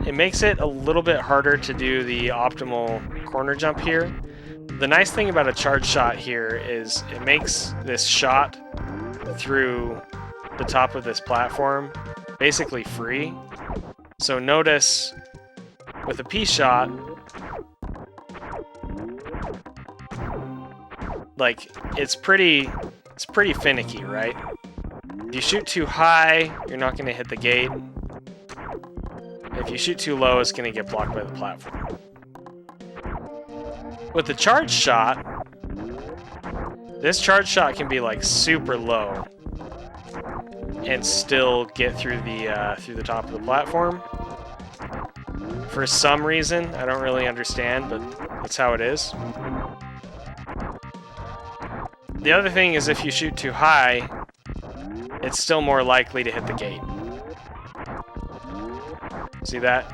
It makes it a little bit harder to do the optimal corner jump here. The nice thing about a charge shot here is it makes this shot through the top of this platform basically free. So notice with a P shot, like it's pretty finicky, right? If you shoot too high, you're not going to hit the gate. If you shoot too low, it's going to get blocked by the platform. With the charge shot, this charge shot can be like super low and still get through the top of the platform. For some reason, I don't really understand, but that's how it is. The other thing is if you shoot too high, it's still more likely to hit the gate. See that?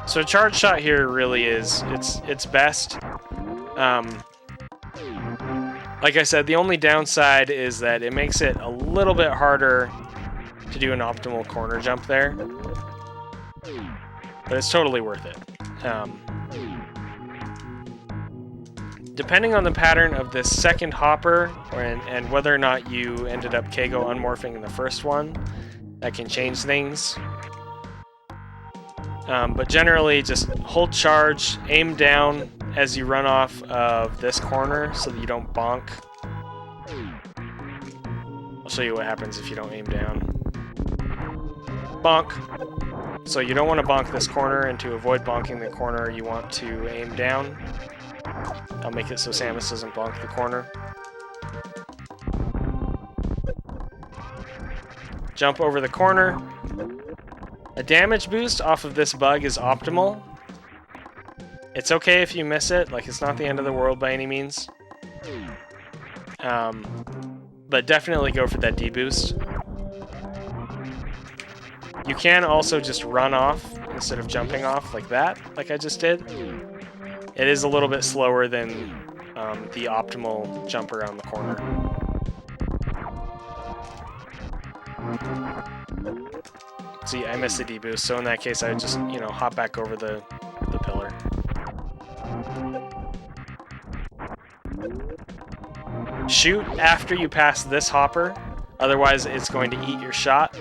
So a charge shot here really is, it's best. Like I said, the only downside is that it makes it a little bit harder to do an optimal corner jump there. But it's totally worth it. Depending on the pattern of this second hopper and whether or not you ended up Keigo unmorphing in the first one, that can change things. But generally, just hold charge, aim down as you run off of this corner so that you don't bonk. I'll show you what happens if you don't aim down. Bonk. So you don't want to bonk this corner, and to avoid bonking the corner, you want to aim down. I'll make it so Samus doesn't bonk the corner. Jump over the corner. A damage boost off of this bug is optimal. It's okay if you miss it, like it's not the end of the world by any means. But definitely go for that D-boost. You can also just run off instead of jumping off like that, like I just did. It is a little bit slower than the optimal jump around the corner. See, I missed the D-boost, so in that case I would just, hop back over the pillar. Shoot after you pass this hopper, otherwise it's going to eat your shot.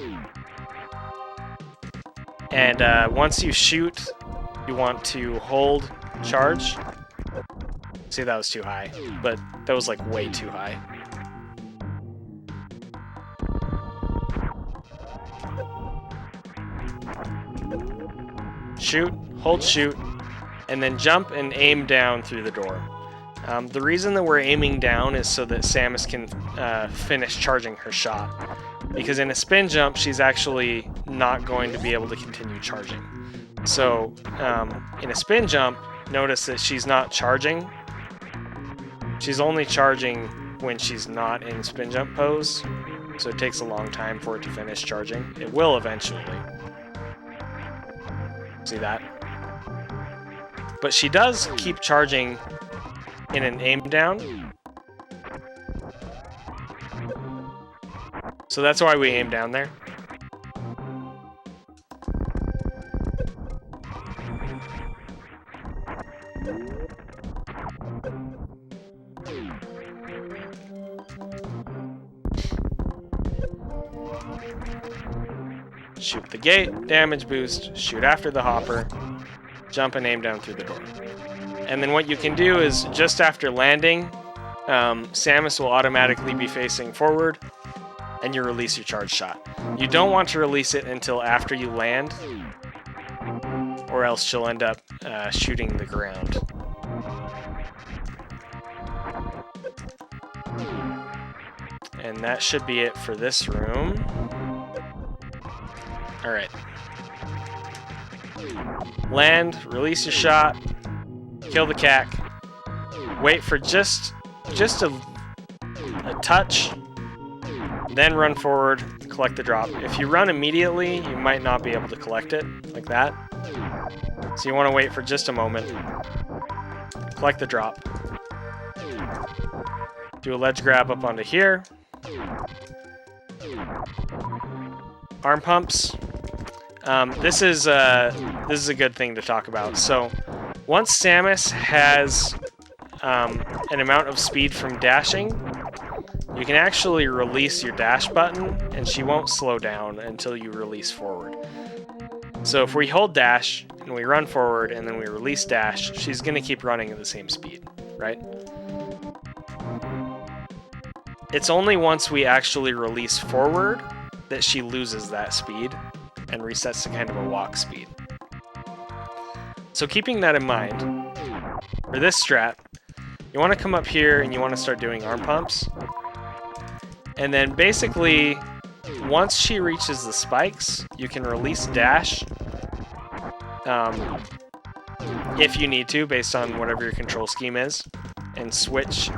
And once you shoot, you want to hold charge. See, that was too high, but that was like way too high. Shoot, hold shoot, and then jump and aim down through the door. The reason that we're aiming down is so that Samus can finish charging her shot. Because in a spin jump, she's actually not going to be able to continue charging. So in a spin jump, notice that she's not charging. She's only charging when she's not in spin jump pose. So it takes a long time for it to finish charging. It will eventually. See that? But she does keep charging in an aim down. So that's why we aim down there. Shoot the gate, damage boost, shoot after the hopper, jump and aim down through the door. And then what you can do is, just after landing, Samus will automatically be facing forward, and you release your charge shot. You don't want to release it until after you land, or else she'll end up shooting the ground. And that should be it for this room. Alright. Land, release your shot, kill the cack, wait for just a touch, then run forward, collect the drop. If you run immediately, you might not be able to collect it, like that. So you want to wait for just a moment, collect the drop. Do a ledge grab up onto here. Arm pumps. This is a good thing to talk about. So Once Samus has an amount of speed from dashing, you can actually release your dash button, and she won't slow down until you release forward. So if we hold dash, and we run forward, and then we release dash, she's going to keep running at the same speed, right? It's only once we actually release forward that she loses that speed and resets to kind of a walk speed. So keeping that in mind, for this strat, you want to come up here and you want to start doing arm pumps. And then basically, once she reaches the spikes, you can release dash if you need to, based on whatever your control scheme is, and switch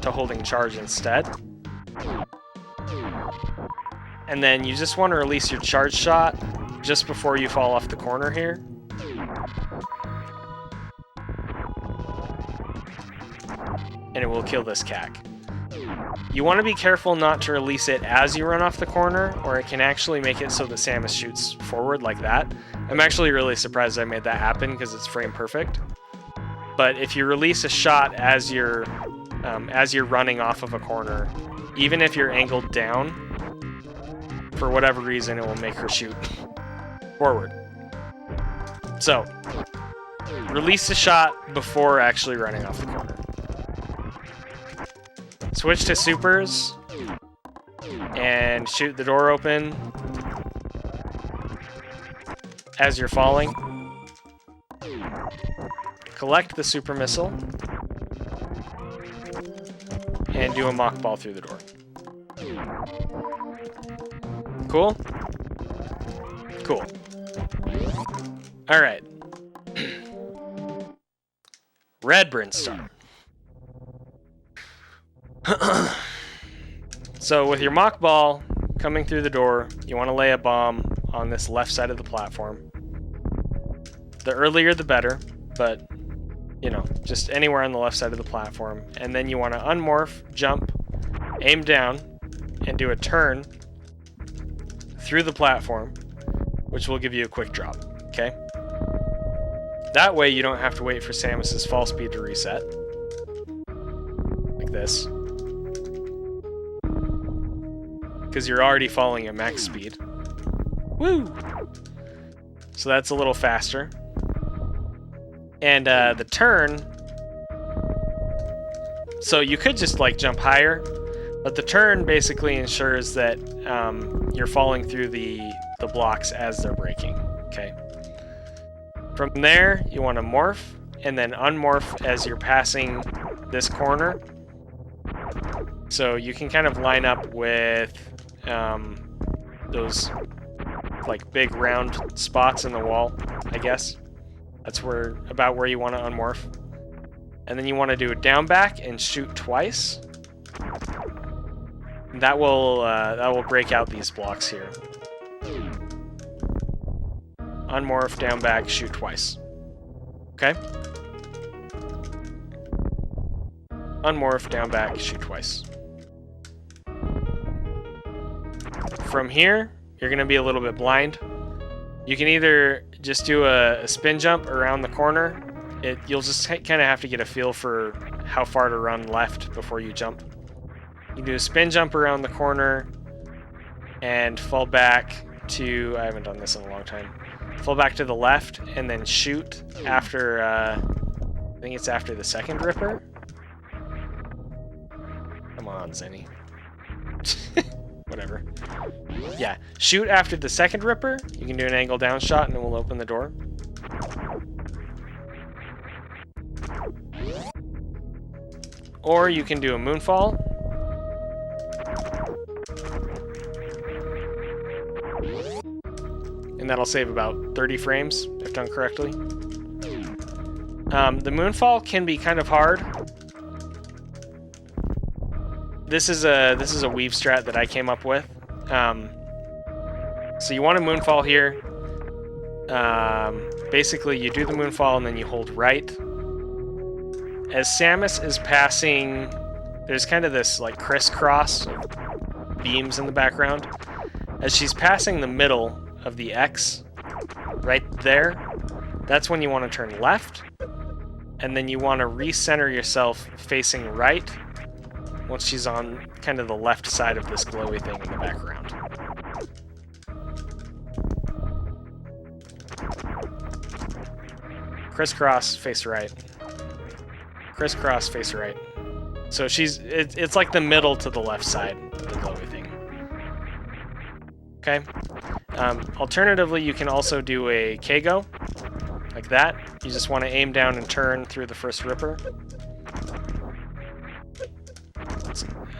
to holding charge instead. And then you just want to release your charge shot just before you fall off the corner here. And it will kill this cack. You want to be careful not to release it as you run off the corner, or it can actually make it so that Samus shoots forward like that. I'm actually really surprised I made that happen because it's frame perfect. But if you release a shot as you're running off of a corner, even if you're angled down, for whatever reason, it will make her shoot forward. So, release the shot before actually running off the corner. Switch to supers and shoot the door open as you're falling. Collect the super missile and do a mock ball through the door. Cool? Cool. Alright. Red Brinstar. So with your mock ball coming through the door, you want to lay a bomb on this left side of the platform. The earlier the better, but you know, just anywhere on the left side of the platform. And then you want to unmorph, jump, aim down, and do a turn through the platform, which will give you a quick drop, okay? That way you don't have to wait for Samus's fall speed to reset. Like this. Because you're already falling at max speed. Woo! So that's a little faster. And the turn... So you could just like jump higher, but the turn basically ensures that you're falling through the blocks as they're breaking, okay? From there, you want to morph, and then unmorph as you're passing this corner. So you can kind of line up with those like big round spots in the wall, I guess. That's about where you want to unmorph. And then you want to do a down back and shoot twice. That will break out these blocks here. Unmorph, down back, shoot twice. Okay? Unmorph, down back, shoot twice. From here, you're going to be a little bit blind. You can either just do a spin jump around the corner. You'll just kind of have to get a feel for how far to run left before you jump. You do a spin jump around the corner and fall back to... I haven't done this in a long time. Fall back to the left and then shoot after... I think it's after the second Ripper. Come on, Zeni. Whatever. Yeah, shoot after the second Ripper. You can do an angle down shot and it will open the door. Or you can do a moonfall. And that'll save about 30 frames, if done correctly. The moonfall can be kind of hard. This is a weave strat that I came up with. So you want a moonfall here. Basically, you do the moonfall and then you hold right. As Samus is passing, there's kind of this like crisscross of beams in the background. As she's passing the middle of the X, right there, that's when you want to turn left and then you want to recenter yourself facing right once she's on kind of the left side of this glowy thing in the background. Crisscross, face right. Crisscross, face right. So it's like the middle to the left side of the glowy thing. Okay. Alternatively, you can also do a Kago, like that. You just want to aim down and turn through the first ripper.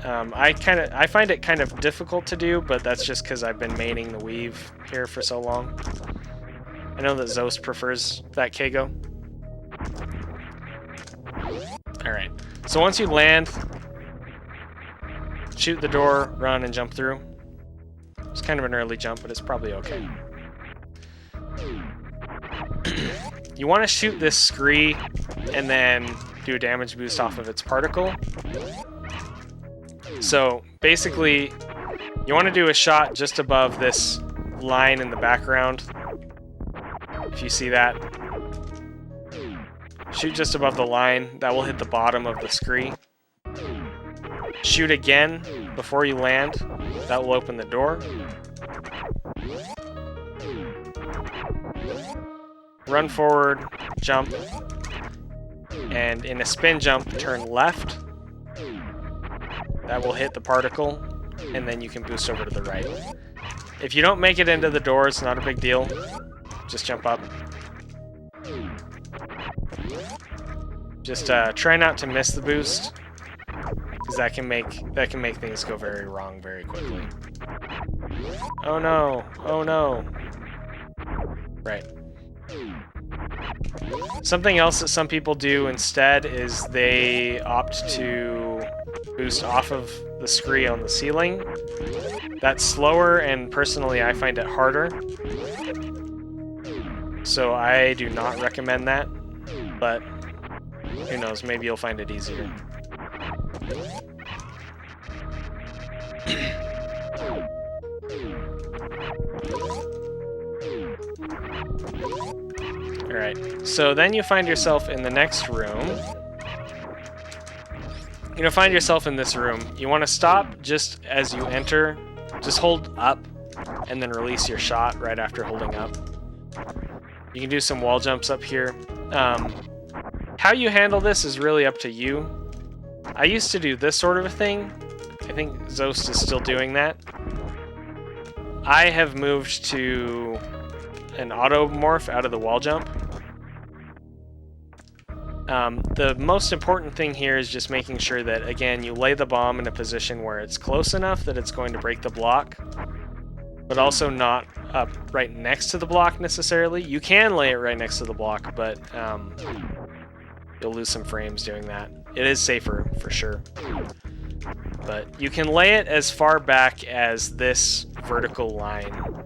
I find it kind of difficult to do, but that's just because I've been maining the weave here for so long. I know that Zost prefers that Kago. Alright, so once you land, shoot the door, run, and jump through. It's kind of an early jump, but it's probably okay. You want to shoot this scree and then do a damage boost off of its particle. So basically, you want to do a shot just above this line in the background. If you see that, shoot just above the line. That will hit the bottom of the scree. Shoot again before you land. That will open the door. Run forward, jump, and in a spin jump, turn left. That will hit the particle, and then you can boost over to the right. If you don't make it into the door, it's not a big deal. Just jump up. Just try not to miss the boost, because that can make things go very wrong very quickly. Oh no! Oh no! Right. Something else that some people do instead is they opt to boost off of the scree on the ceiling. That's slower, and personally I find it harder. So I do not recommend that, but who knows, maybe you'll find it easier. Alright, so then you find yourself in the next room. Find yourself in this room. You want to stop just as you enter. Just hold up, and then release your shot right after holding up. You can do some wall jumps up here. How you handle this is really up to you. I used to do this sort of a thing. I think Zost is still doing that. I have moved to an auto morph out of the wall jump. The most important thing here is just making sure that, again, you lay the bomb in a position where it's close enough that it's going to break the block, but also not up right next to the block necessarily. You can lay it right next to the block, but you'll lose some frames doing that. It is safer, for sure. But you can lay it as far back as this vertical line.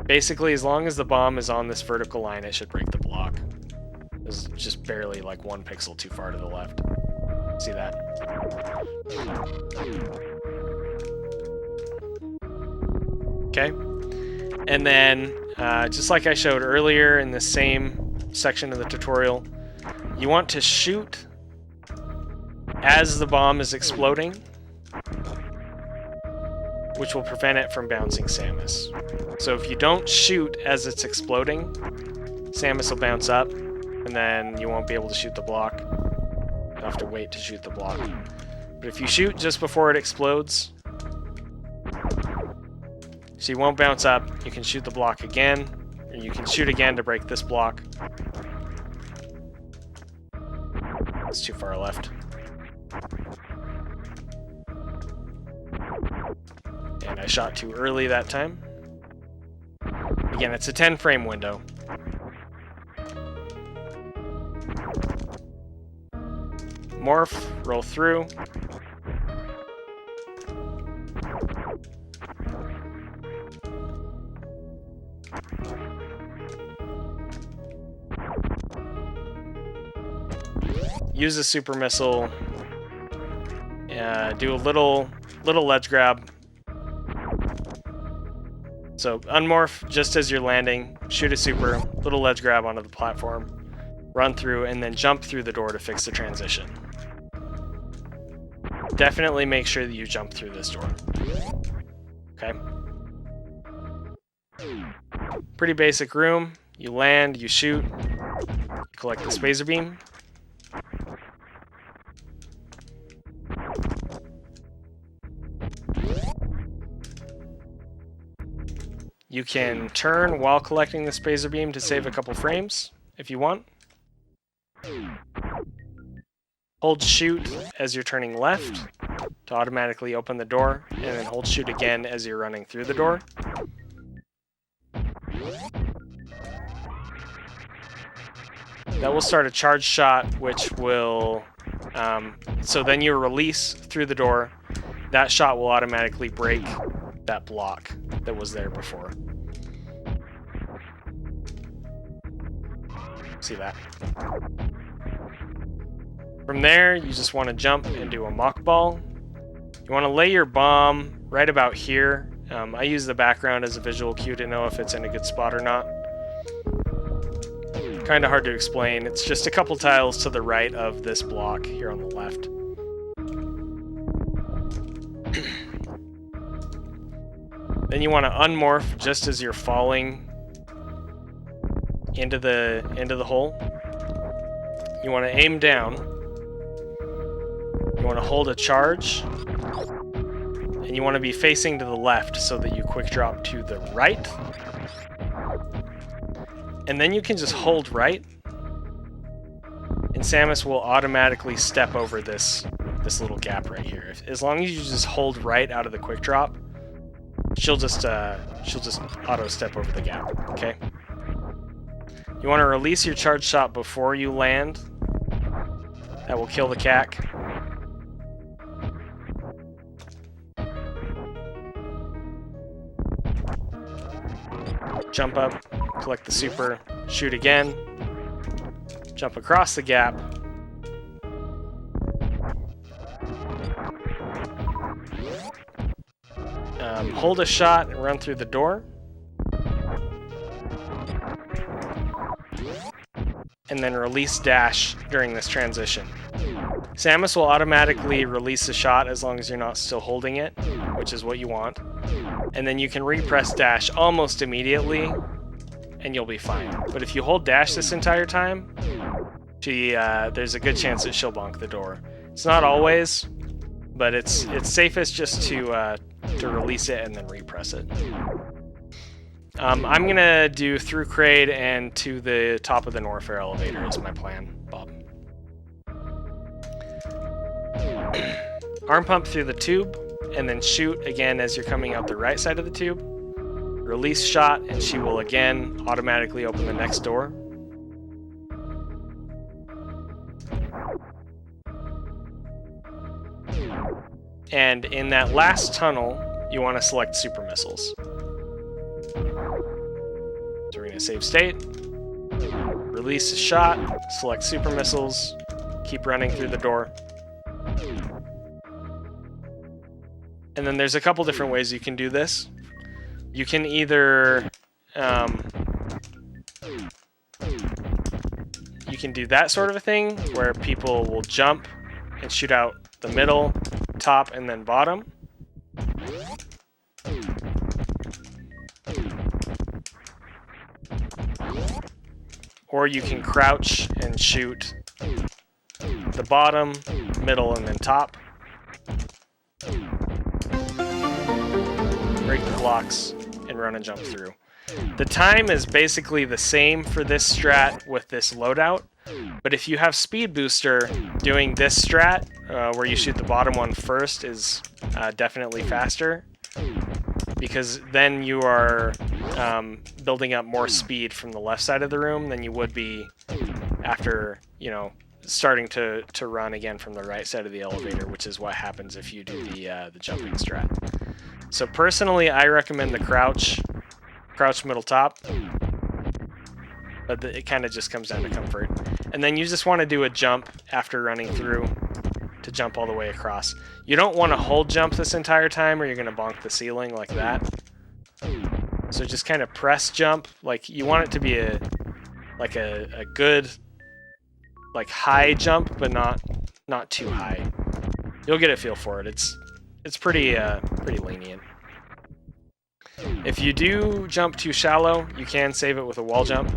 Basically, as long as the bomb is on this vertical line, it should break the block. It's just barely like 1 pixel too far to the left. See that? Okay. And then, just like I showed earlier in the same section of the tutorial, you want to shoot as the bomb is exploding, which will prevent it from bouncing Samus. So if you don't shoot as it's exploding, Samus will bounce up, and then you won't be able to shoot the block. You'll have to wait to shoot the block. But if you shoot just before it explodes, so you won't bounce up, you can shoot the block again, or you can shoot again to break this block. It's too far left. And I shot too early that time. Again, it's a 10 frame window. Morph, roll through. Use a super missile. Do a little ledge grab. So unmorph just as you're landing. Shoot a super, little ledge grab onto the platform. run through, and then jump through the door to fix the transition. Definitely make sure that you jump through this door. Okay? Pretty basic room. You land, you shoot, collect the spacer beam. You can turn while collecting the spacer beam to save a couple frames, if you want. Hold shoot as you're turning left to automatically open the door, and then hold shoot again as you're running through the door. That will start a charge shot, which will... so then you release through the door. That shot will automatically break that block that was there before. See that? From there, you just want to jump and do a mock ball. You want to lay your bomb right about here. I use the background as a visual cue to know if it's in a good spot or not. Kind of hard to explain. It's just a couple tiles to the right of this block here on the left. Then you want to unmorph just as you're falling into the hole. You want to aim down. You want to hold a charge. And you want to be facing to the left so that you quick drop to the right. And then you can just hold right. And Samus will automatically step over this little gap right here. As long as you just hold right out of the quick drop, she'll just auto step over the gap, okay? You want to release your charge shot before you land. That will kill the cack. Jump up, collect the super, shoot again, jump across the gap. Hold a shot and run through the door. And then release dash during this transition. Samus will automatically release the shot as long as you're not still holding it, which is what you want. And then you can repress dash almost immediately, and you'll be fine. But if you hold dash this entire time, there's a good chance that she'll bonk the door. It's not always, but it's safest just to release it and then repress it. I'm gonna do through Kraid and to the top of the Norfair elevator is my plan, Bob. Arm pump through the tube, and then shoot again as you're coming out the right side of the tube. Release shot, and she will again automatically open the next door. And in that last tunnel, you want to select super missiles. So we're going to save state, release a shot, select super missiles, keep running through the door. And then there's a couple different ways you can do this. You can either you can do that sort of a thing where people will jump and shoot out the middle, top, and then bottom. Or you can crouch and shoot the bottom, middle, and then top. Break the blocks and run and jump through. The time is basically the same for this strat with this loadout, but if you have speed booster, doing this strat where you shoot the bottom one first is definitely faster, because then you are building up more speed from the left side of the room than you would be after, you know, starting to run again from the right side of the elevator, which is what happens if you do the jumping strat. So personally, I recommend the crouch middle top, but it kind of just comes down to comfort. And then you just want to do a jump after running through to jump all the way across. You don't want to hold jump this entire time or you're going to bonk the ceiling like that. So just kind of press jump. Like, you want it to be a good like high jump, but not too high. You'll get a feel for it. It's pretty lenient. If you do jump too shallow, you can save it with a wall jump.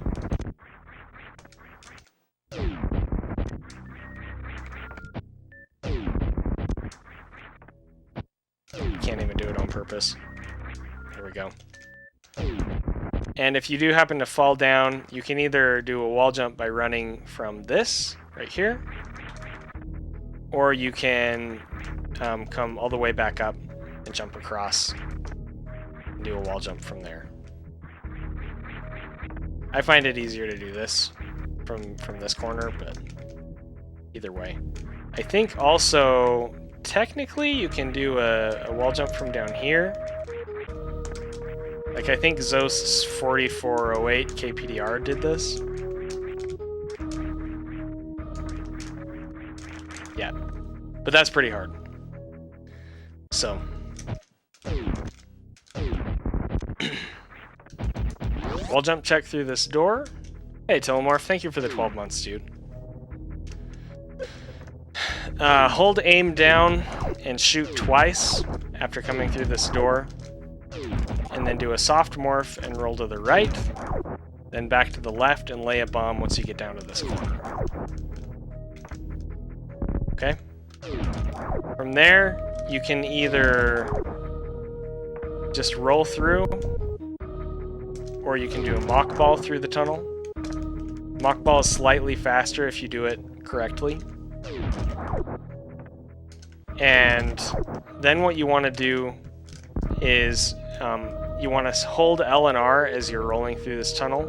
Can't even do it on purpose. There we go. And if you do happen to fall down, you can either do a wall jump by running from this right here, or you can come all the way back up and jump across and do a wall jump from there. I find it easier to do this from this corner, but either way. I think also, technically, you can do a wall jump from down here. Like, I think Zos 4408 KPDR did this. Yeah, but that's pretty hard. So. Wall jump check through this door. Hey, Telemorph, thank you for the 12 months, dude. Hold aim down and shoot twice after coming through this door. And then do a soft morph and roll to the right. Then back to the left and lay a bomb once you get down to this corner. Okay? From there, you can either just roll through, or you can do a mock ball through the tunnel. Mock ball is slightly faster if you do it correctly. And then what you want to do is you want to hold L and R as you're rolling through this tunnel,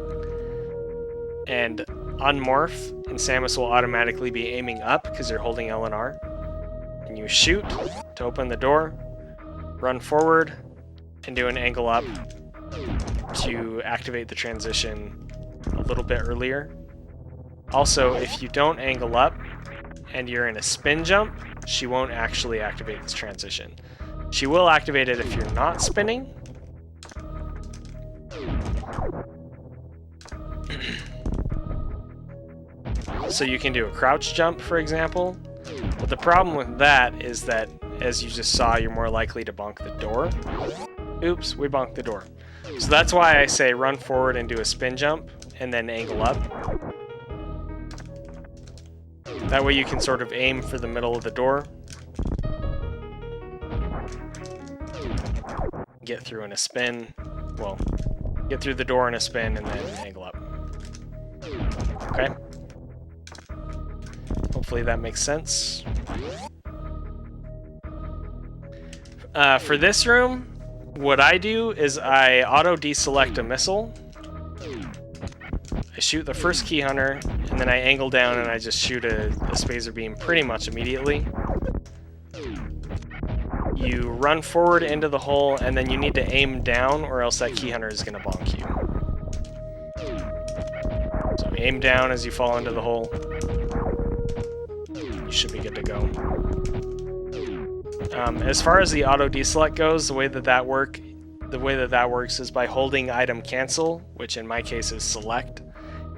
and unmorph, and Samus will automatically be aiming up because you're holding L and R. And you shoot to open the door, run forward, and do an angle up to activate the transition a little bit earlier. Also, if you don't angle up and you're in a spin jump, she won't actually activate this transition. She will activate it if you're not spinning. So you can do a crouch jump, for example. But the problem with that is that, as you just saw, you're more likely to bonk the door. Oops, we bonked the door. So that's why I say run forward and do a spin jump, and then angle up. That way you can sort of aim for the middle of the door. Get through in a spin. Well, get through the door in a spin and then angle up. Okay? Hopefully that makes sense. For this room, what I do is I auto-deselect a missile. I shoot the first key hunter, and then I angle down and I just shoot a spacer beam pretty much immediately. You run forward into the hole, and then you need to aim down, or else that key hunter is going to bonk you. So aim down as you fall into the hole. You should be good to go. As far as the auto deselect goes, the way that works is by holding item cancel, which in my case is select,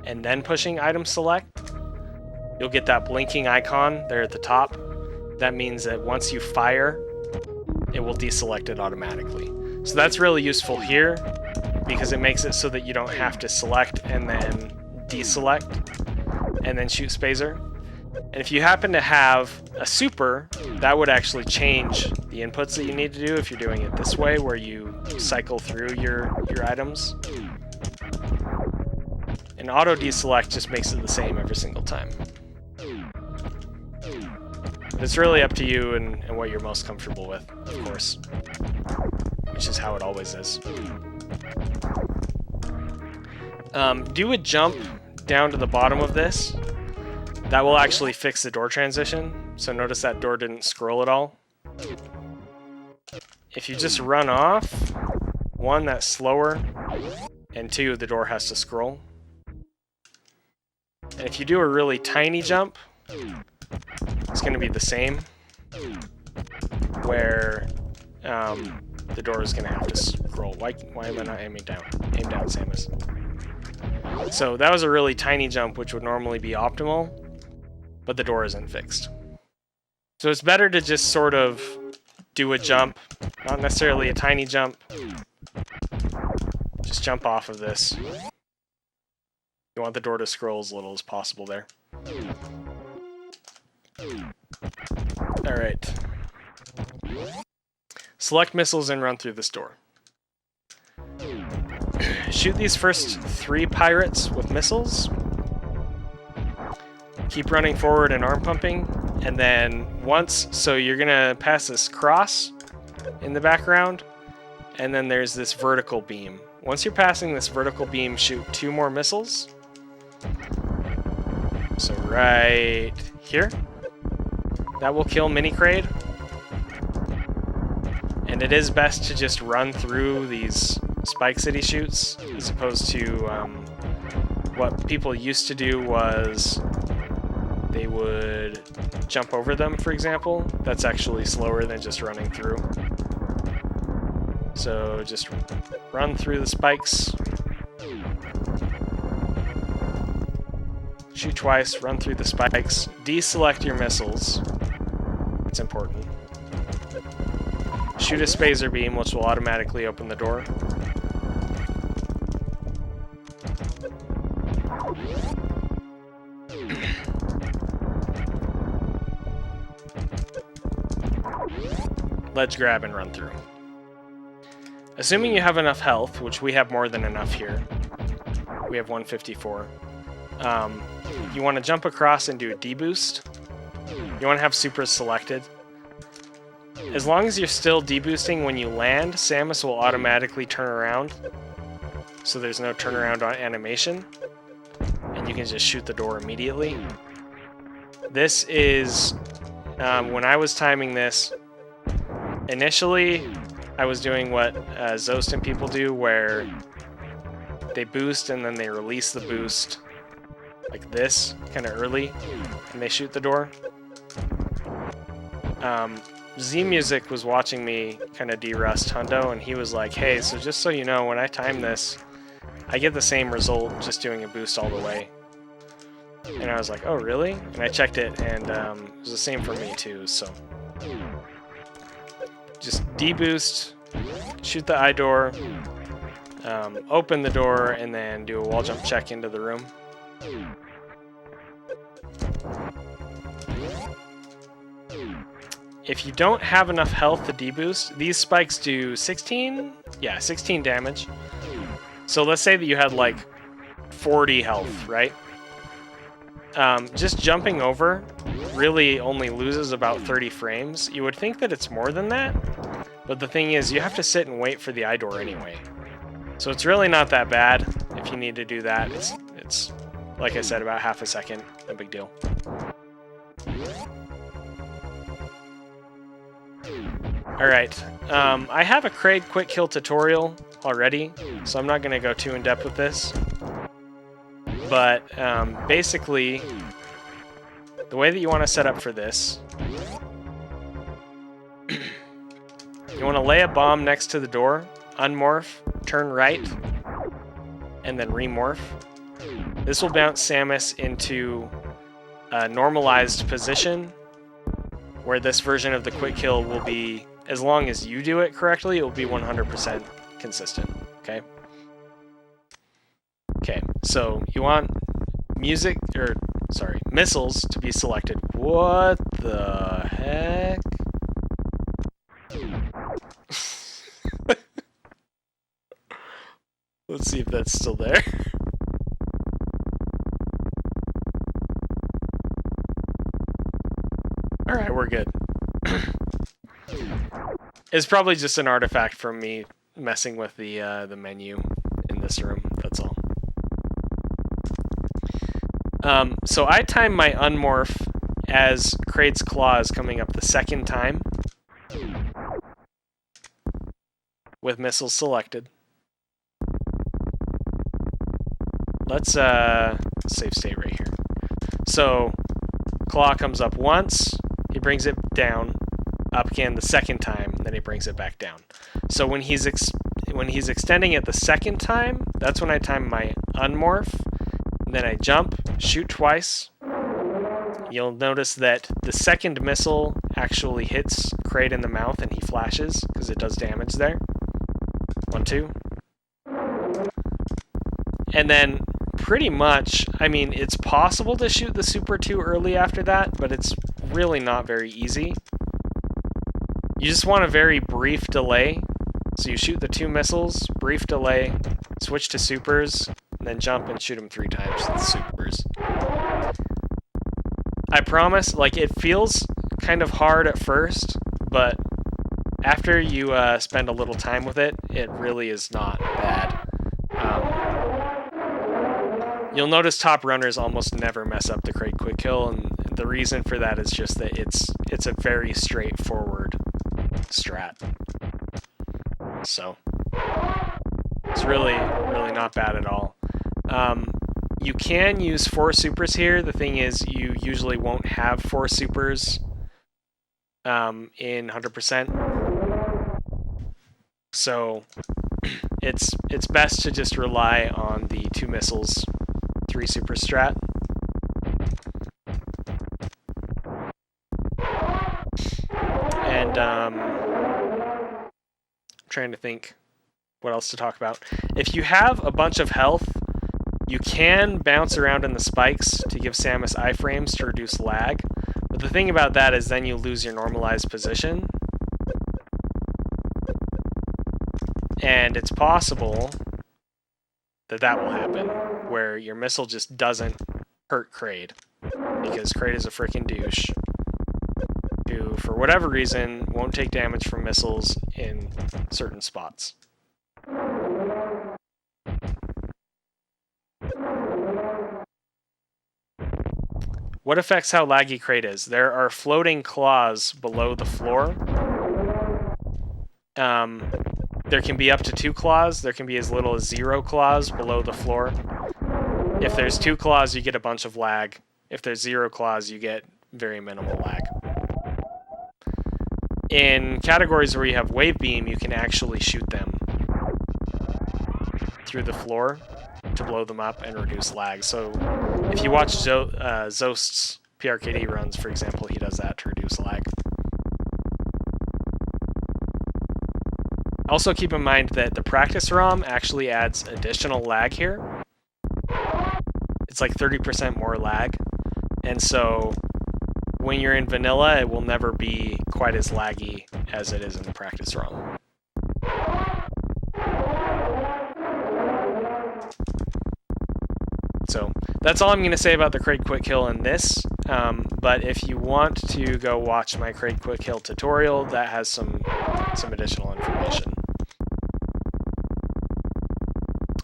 and then pushing item select. You'll get that blinking icon there at the top. That means that once you fire, it will deselect it automatically. So that's really useful here, because it makes it so that you don't have to select and then deselect and then shoot spacer. And if you happen to have a super, that would actually change the inputs that you need to do if you're doing it this way, where you cycle through your items. And auto deselect just makes it the same every single time. It's really up to you and what you're most comfortable with, of course, which is how it always is. Do a jump down to the bottom of this. That will actually fix the door transition. So notice that door didn't scroll at all. If you just run off, one, that's slower, and two, the door has to scroll. And if you do a really tiny jump, it's going to be the same, where the door is going to have to scroll. Why am I not aiming down? Aim down, Samus. So that was a really tiny jump, which would normally be optimal. but the door isn't fixed. So it's better to just sort of do a jump, not necessarily a tiny jump. Just jump off of this. You want the door to scroll as little as possible there. Alright. Select missiles and run through this door. Shoot these first 3 pirates with missiles. Keep running forward and arm pumping. And then once, so you're gonna pass this cross in the background. And then there's this vertical beam. Once you're passing this vertical beam, shoot 2 more missiles. So right here. That will kill Mini Kraid. And it is best to just run through these Spike City chutes, as opposed to what people used to do was they would jump over them, for example. That's actually slower than just running through. So just run through the spikes. Shoot twice, run through the spikes. Deselect your missiles. It's important. Shoot a spacer beam, which will automatically open the door. Ledge grab and run through. Assuming you have enough health, which we have more than enough here. We have 154. You want to jump across and do a deboost. You want to have supers selected. As long as you're still deboosting when you land, Samus will automatically turn around. So there's no turnaround on animation. And you can just shoot the door immediately. This is, when I was timing this, initially I was doing what Zost and people do, where they boost and then they release the boost like this, kind of early, and they shoot the door. Z Music was watching me kind of de-rust Hundo, and he was like, hey, so just so you know, when I time this, I get the same result just doing a boost all the way. And I was like, oh, really? And I checked it, and it was the same for me too, so. Just deboost, shoot the eye door, open the door, and then do a wall jump check into the room. If you don't have enough health to deboost, these spikes do 16 damage. So let's say that you had like 40 health, right? Just jumping over really only loses about 30 frames. You would think that it's more than that, but the thing is you have to sit and wait for the eye door anyway. So it's really not that bad if you need to do that. It's like I said, about half a second, no big deal. Alright, I have a Kraid quick kill tutorial already, so I'm not going to go too in-depth with this. But basically, the way that you want to set up for this, you want to lay a bomb next to the door, unmorph, turn right, and then remorph. This will bounce Samus into a normalized position, where this version of the quick kill will be, as long as you do it correctly, it will be 100% consistent, okay? Okay, so you want missiles to be selected. What the heck? Let's see if that's still there. Alright, we're good. It's probably just an artifact from me messing with the menu in this room, that's all. So I time my unmorph as Kraid's Claw is coming up the second time, with missiles selected. Let's save state right here. So Claw comes up once, he brings it down, up again the second time, then he brings it back down. So when he's extending it the second time, that's when I time my unmorph. Then I jump, shoot twice, you'll notice that the second missile actually hits Kraid in the mouth and he flashes because it does damage there. 1, 2. And then pretty much, I mean, it's possible to shoot the super too early after that, but it's really not very easy. You just want a very brief delay. So you shoot the 2 missiles, brief delay, switch to supers, and then jump and shoot them 3 times with supers. I promise, like, it feels kind of hard at first, but after you spend a little time with it, it really is not bad. You'll notice top runners almost never mess up the Kraid quick kill, and the reason for that is just that it's a very straightforward strat. So it's really not bad at all. You can use 4 supers here. The thing is, you usually won't have 4 supers in 100%. So it's best to just rely on the 2 missiles, 3 super strat. And I'm trying to think what else to talk about. If you have a bunch of health, you can bounce around in the spikes to give Samus iframes to reduce lag. But the thing about that is then you lose your normalized position. And it's possible that that will happen, where your missile just doesn't hurt Kraid, because Kraid is a freaking douche who, for whatever reason, won't take damage from missiles in certain spots. What affects how laggy Kraid is? There are floating claws below the floor. There can be up to 2 claws. There can be as little as 0 claws below the floor. If there's 2 claws, you get a bunch of lag. If there's 0 claws, you get very minimal lag. In categories where you have wave beam, you can actually shoot them through the floor to blow them up and reduce lag. So if you watch Zost's PRKD runs, for example, he does that to reduce lag. Also keep in mind that the practice ROM actually adds additional lag here. It's like 30% more lag. And so when you're in vanilla, it will never be quite as laggy as it is in the practice ROM. So that's all I'm going to say about the Kraid quick kill in this. But if you want to go watch my Kraid quick kill tutorial, that has some additional information.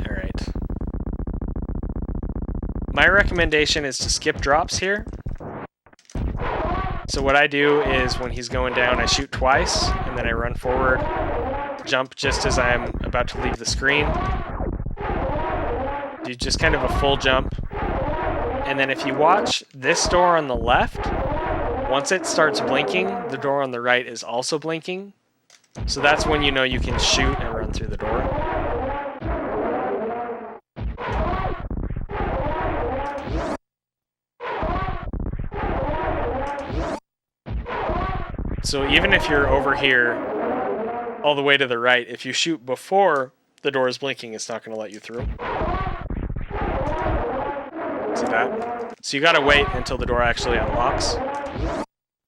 All right. My recommendation is to skip drops here. So what I do is when he's going down, I shoot twice, and then I run forward, jump just as I'm about to leave the screen. Do just kind of a full jump. And then if you watch this door on the left, once it starts blinking, the door on the right is also blinking. So that's when you know you can shoot and run through the door. So even if you're over here all the way to the right, if you shoot before the door is blinking, it's not going to let you through. See that? So you gotta wait until the door actually unlocks.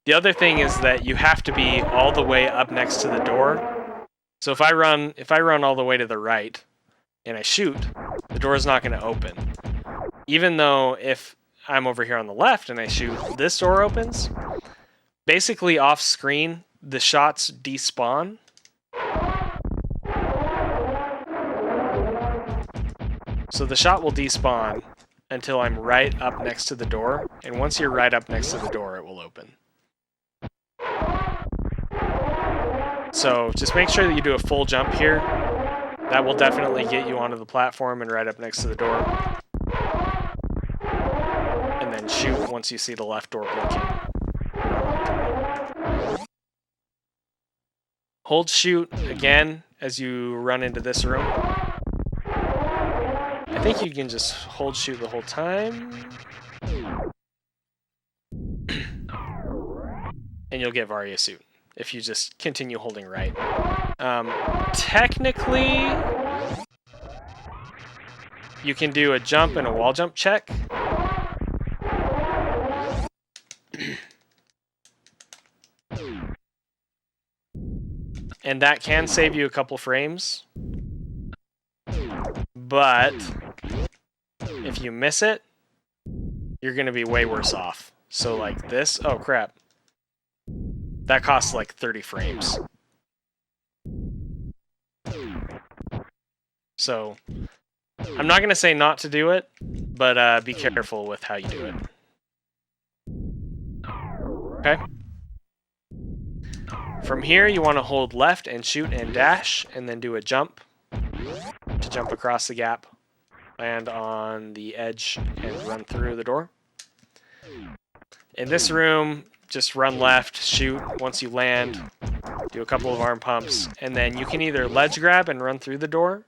The other thing is that you have to be all the way up next to the door. So if I run all the way to the right and I shoot, the door is not going to open. Even though if I'm over here on the left and I shoot, this door opens. Basically off screen, the shots despawn. So the shot will despawn until I'm right up next to the door, and once you're right up next to the door, it will open. So just make sure that you do a full jump here. That will definitely get you onto the platform and right up next to the door. And then shoot once you see the left door blinking. Hold shoot again as you run into this room. I think you can just hold shoot the whole time. and you'll get Varia Suit if you just continue holding right. Technically, you can do a jump and a wall jump check. And that can save you a couple frames. But if you miss it, you're going to be way worse off. So like this, oh crap. That costs like 30 frames. So I'm not going to say not to do it, but be careful with how you do it. Okay. From here, you want to hold left and shoot and dash, and then do a jump to jump across the gap, land on the edge, and run through the door. In this room, just run left, shoot once you land, do a couple of arm pumps, and then you can either ledge grab and run through the door,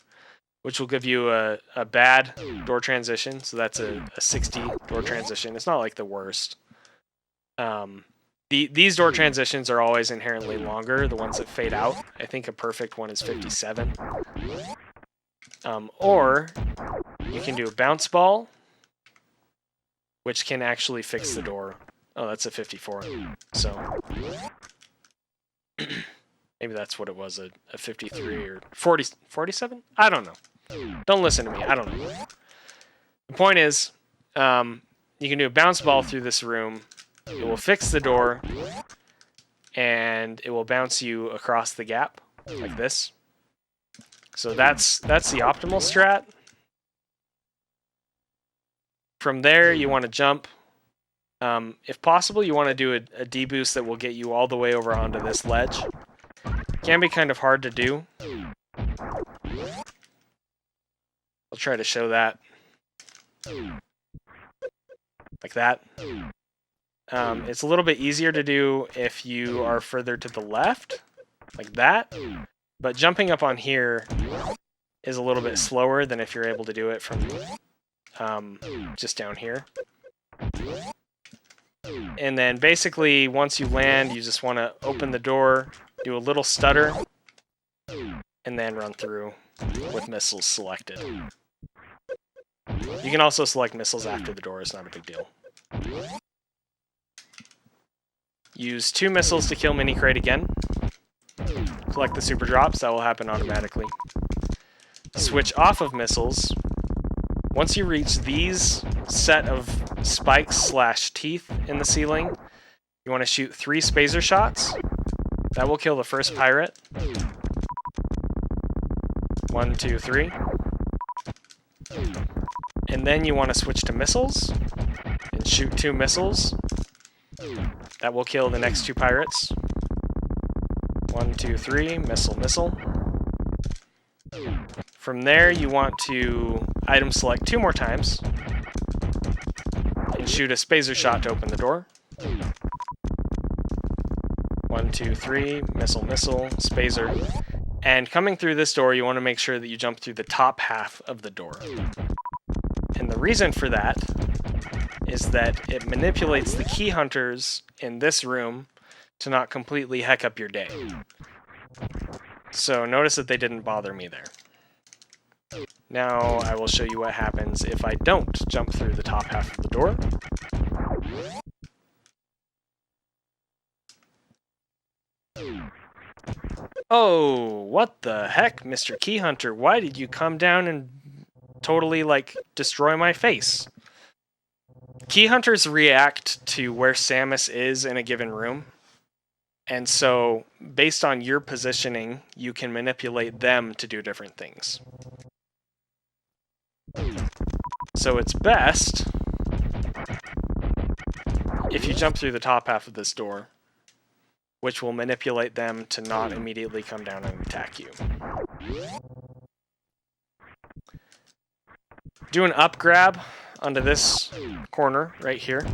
which will give you a bad door transition. So that's a 60 door transition. It's not like the worst. These door transitions are always inherently longer, the ones that fade out. I think a perfect one is 57. Or you can do a bounce ball, which can actually fix the door. Oh, that's a 54. So maybe that's what it was, a 53 or 40, 47? I don't know. Don't listen to me. I don't know. The point is, you can do a bounce ball through this room. It will fix the door, and it will bounce you across the gap, like this. So that's the optimal strat. From there, you want to jump. If possible, you want to do a D-boost that will get you all the way over onto this ledge. It can be kind of hard to do. I'll try to show that. Like that. It's a little bit easier to do if you are further to the left, like that. But jumping up on here is a little bit slower than if you're able to do it from just down here. And then basically, once you land, you just want to open the door, do a little stutter, and then run through with missiles selected. You can also select missiles after the door, it's not a big deal. Use 2 missiles to kill Mini Crate again. Collect the super drops, that will happen automatically. Switch off of missiles. Once you reach these set of spikes / teeth in the ceiling, you want to shoot 3 spazer shots. That will kill the first pirate. 1, 2, 3. And then you want to switch to missiles and shoot 2 missiles. That will kill the next 2 pirates. 1, 2, 3, missile, missile. From there, you want to item select 2 more times and shoot a spazer shot to open the door. 1, 2, 3, missile, missile, spazer. And coming through this door, you want to make sure that you jump through the top half of the door. And the reason for that is that it manipulates the key hunters in this room to not completely heck up your day. So notice that they didn't bother me there. Now I will show you what happens if I don't jump through the top half of the door. Oh, what the heck, Mr. Key Hunter? Why did you come down and totally, like, destroy my face? Key hunters react to where Samus is in a given room. And so, based on your positioning, you can manipulate them to do different things. So it's best if you jump through the top half of this door, which will manipulate them to not immediately come down and attack you. Do an up grab onto this corner right here.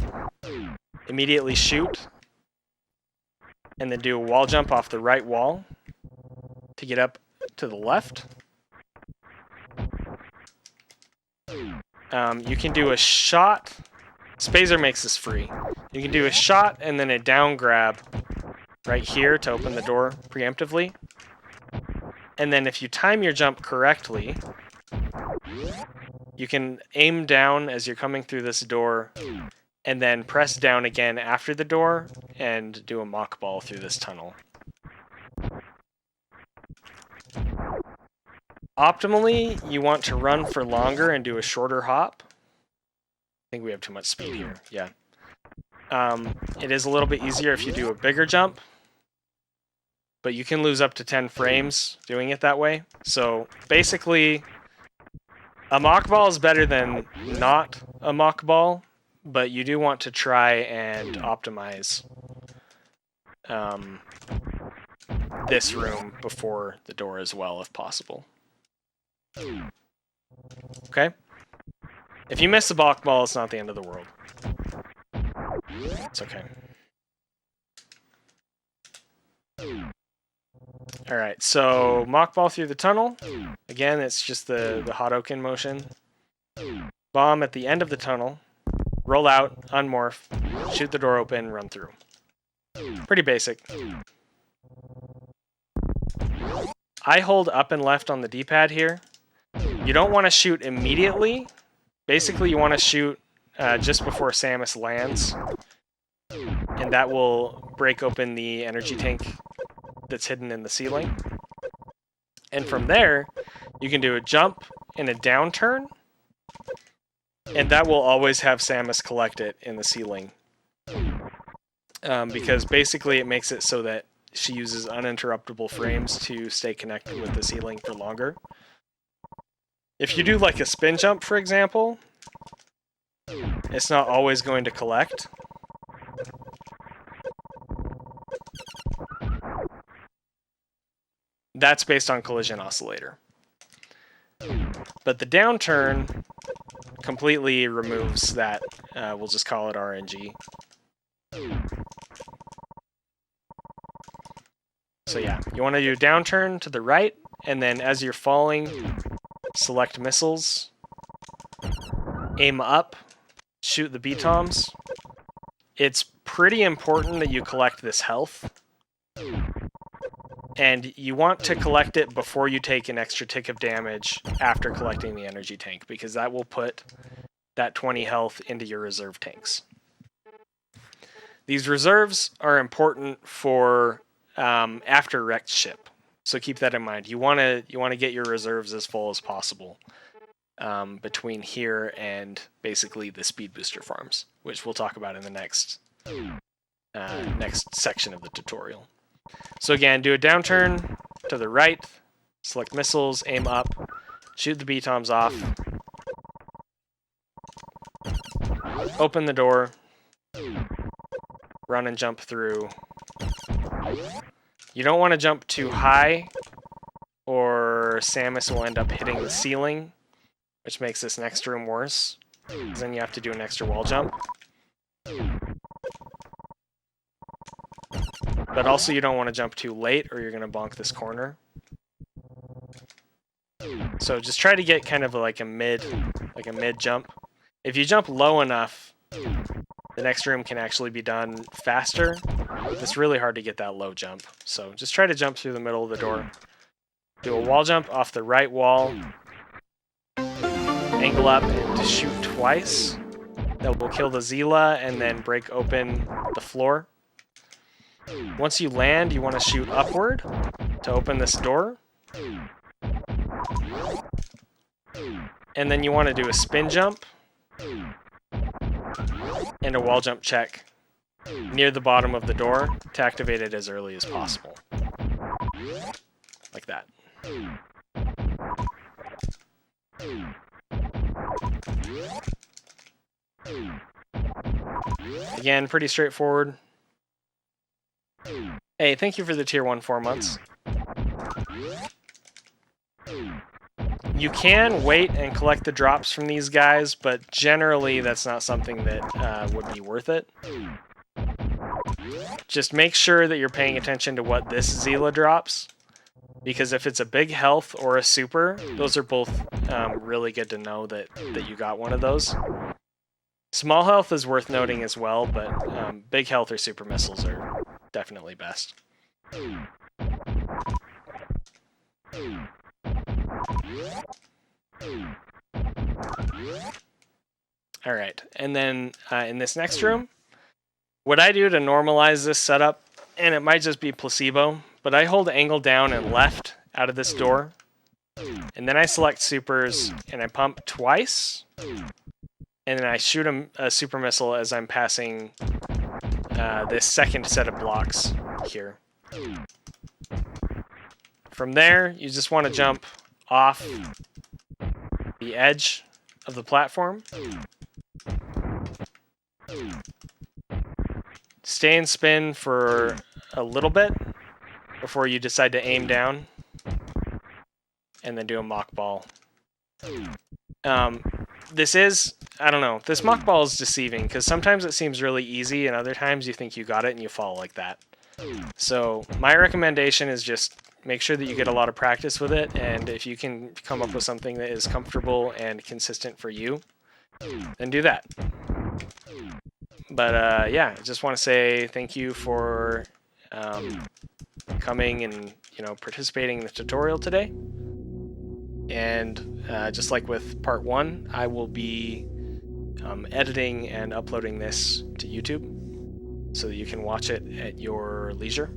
Immediately shoot. And then do a wall jump off the right wall to get up to the left. You can do a shot. Spazer makes this free. You can do a shot and then a down grab right here to open the door preemptively. And then if you time your jump correctly, you can aim down as you're coming through this door and then press down again after the door and do a mock ball through this tunnel. Optimally, you want to run for longer and do a shorter hop. I think we have too much speed here, yeah. It is a little bit easier if you do a bigger jump, but you can lose up to 10 frames doing it that way. So basically, a mock ball is better than not a mock ball, but you do want to try and optimize this room before the door as well, if possible. Okay? If you miss the mock ball, it's not the end of the world. It's okay. Alright, so mock ball through the tunnel. Again, it's just the Hadouken motion. Bomb at the end of the tunnel. Roll out, unmorph, shoot the door open, run through. Pretty basic. I hold up and left on the D-pad here. You don't want to shoot immediately. Basically, you want to shoot just before Samus lands. And that will break open the energy tank that's hidden in the ceiling. And from there, you can do a jump and a down turn. And that will always have Samus collect it in the ceiling. Because basically it makes it so that she uses uninterruptible frames to stay connected with the ceiling for longer. If you do like a spin jump, for example, it's not always going to collect. That's based on collision oscillator. But the downturn completely removes that. We'll just call it RNG. So yeah, you want to do downturn to the right, and then as you're falling, select missiles, aim up, shoot the B-toms. It's pretty important that you collect this health. And you want to collect it before you take an extra tick of damage after collecting the energy tank, because that will put that 20 health into your reserve tanks. These reserves are important for after wrecked ship, so keep that in mind. You want to get your reserves as full as possible between here and basically the speed booster farms, which we'll talk about in the next section of the tutorial. So again, do a downturn to the right, select missiles, aim up, shoot the B-toms off, open the door, run and jump through. You don't want to jump too high, or Samus will end up hitting the ceiling, which makes this next room worse, because then you have to do an extra wall jump. But also you don't want to jump too late, or you're going to bonk this corner. So just try to get kind of like a mid jump. If you jump low enough, the next room can actually be done faster. It's really hard to get that low jump. So just try to jump through the middle of the door. Do a wall jump off the right wall. Angle up and shoot twice. That will kill the Zila and then break open the floor. Once you land, you want to shoot upward to open this door. And then you want to do a spin jump and a wall jump check near the bottom of the door to activate it as early as possible. Like that. Again, pretty straightforward. Hey, thank you for the tier 1 4 months. You can wait and collect the drops from these guys, but generally that's not something that would be worth it. Just make sure that you're paying attention to what this Zila drops, because if it's a big health or a super, those are both really good to know that you got one of those. Small health is worth noting as well, but big health or super missiles are definitely best. All right, and then in this next room, what I do to normalize this setup, and it might just be placebo, but I hold angle down and left out of this door, and then I select supers, and I pump twice, and then I shoot a super missile as I'm passing this second set of blocks here. From there, you just want to jump off the edge of the platform. Stay in spin for a little bit before you decide to aim down, and then do a mock ball. This is, I don't know, this mock ball is deceiving because sometimes it seems really easy and other times you think you got it and you fall like that. So my recommendation is just make sure that you get a lot of practice with it, and if you can come up with something that is comfortable and consistent for you, then do that. But yeah, I just want to say thank you for coming and participating in the tutorial today. And just like with part 1, I will be editing and uploading this to YouTube so that you can watch it at your leisure.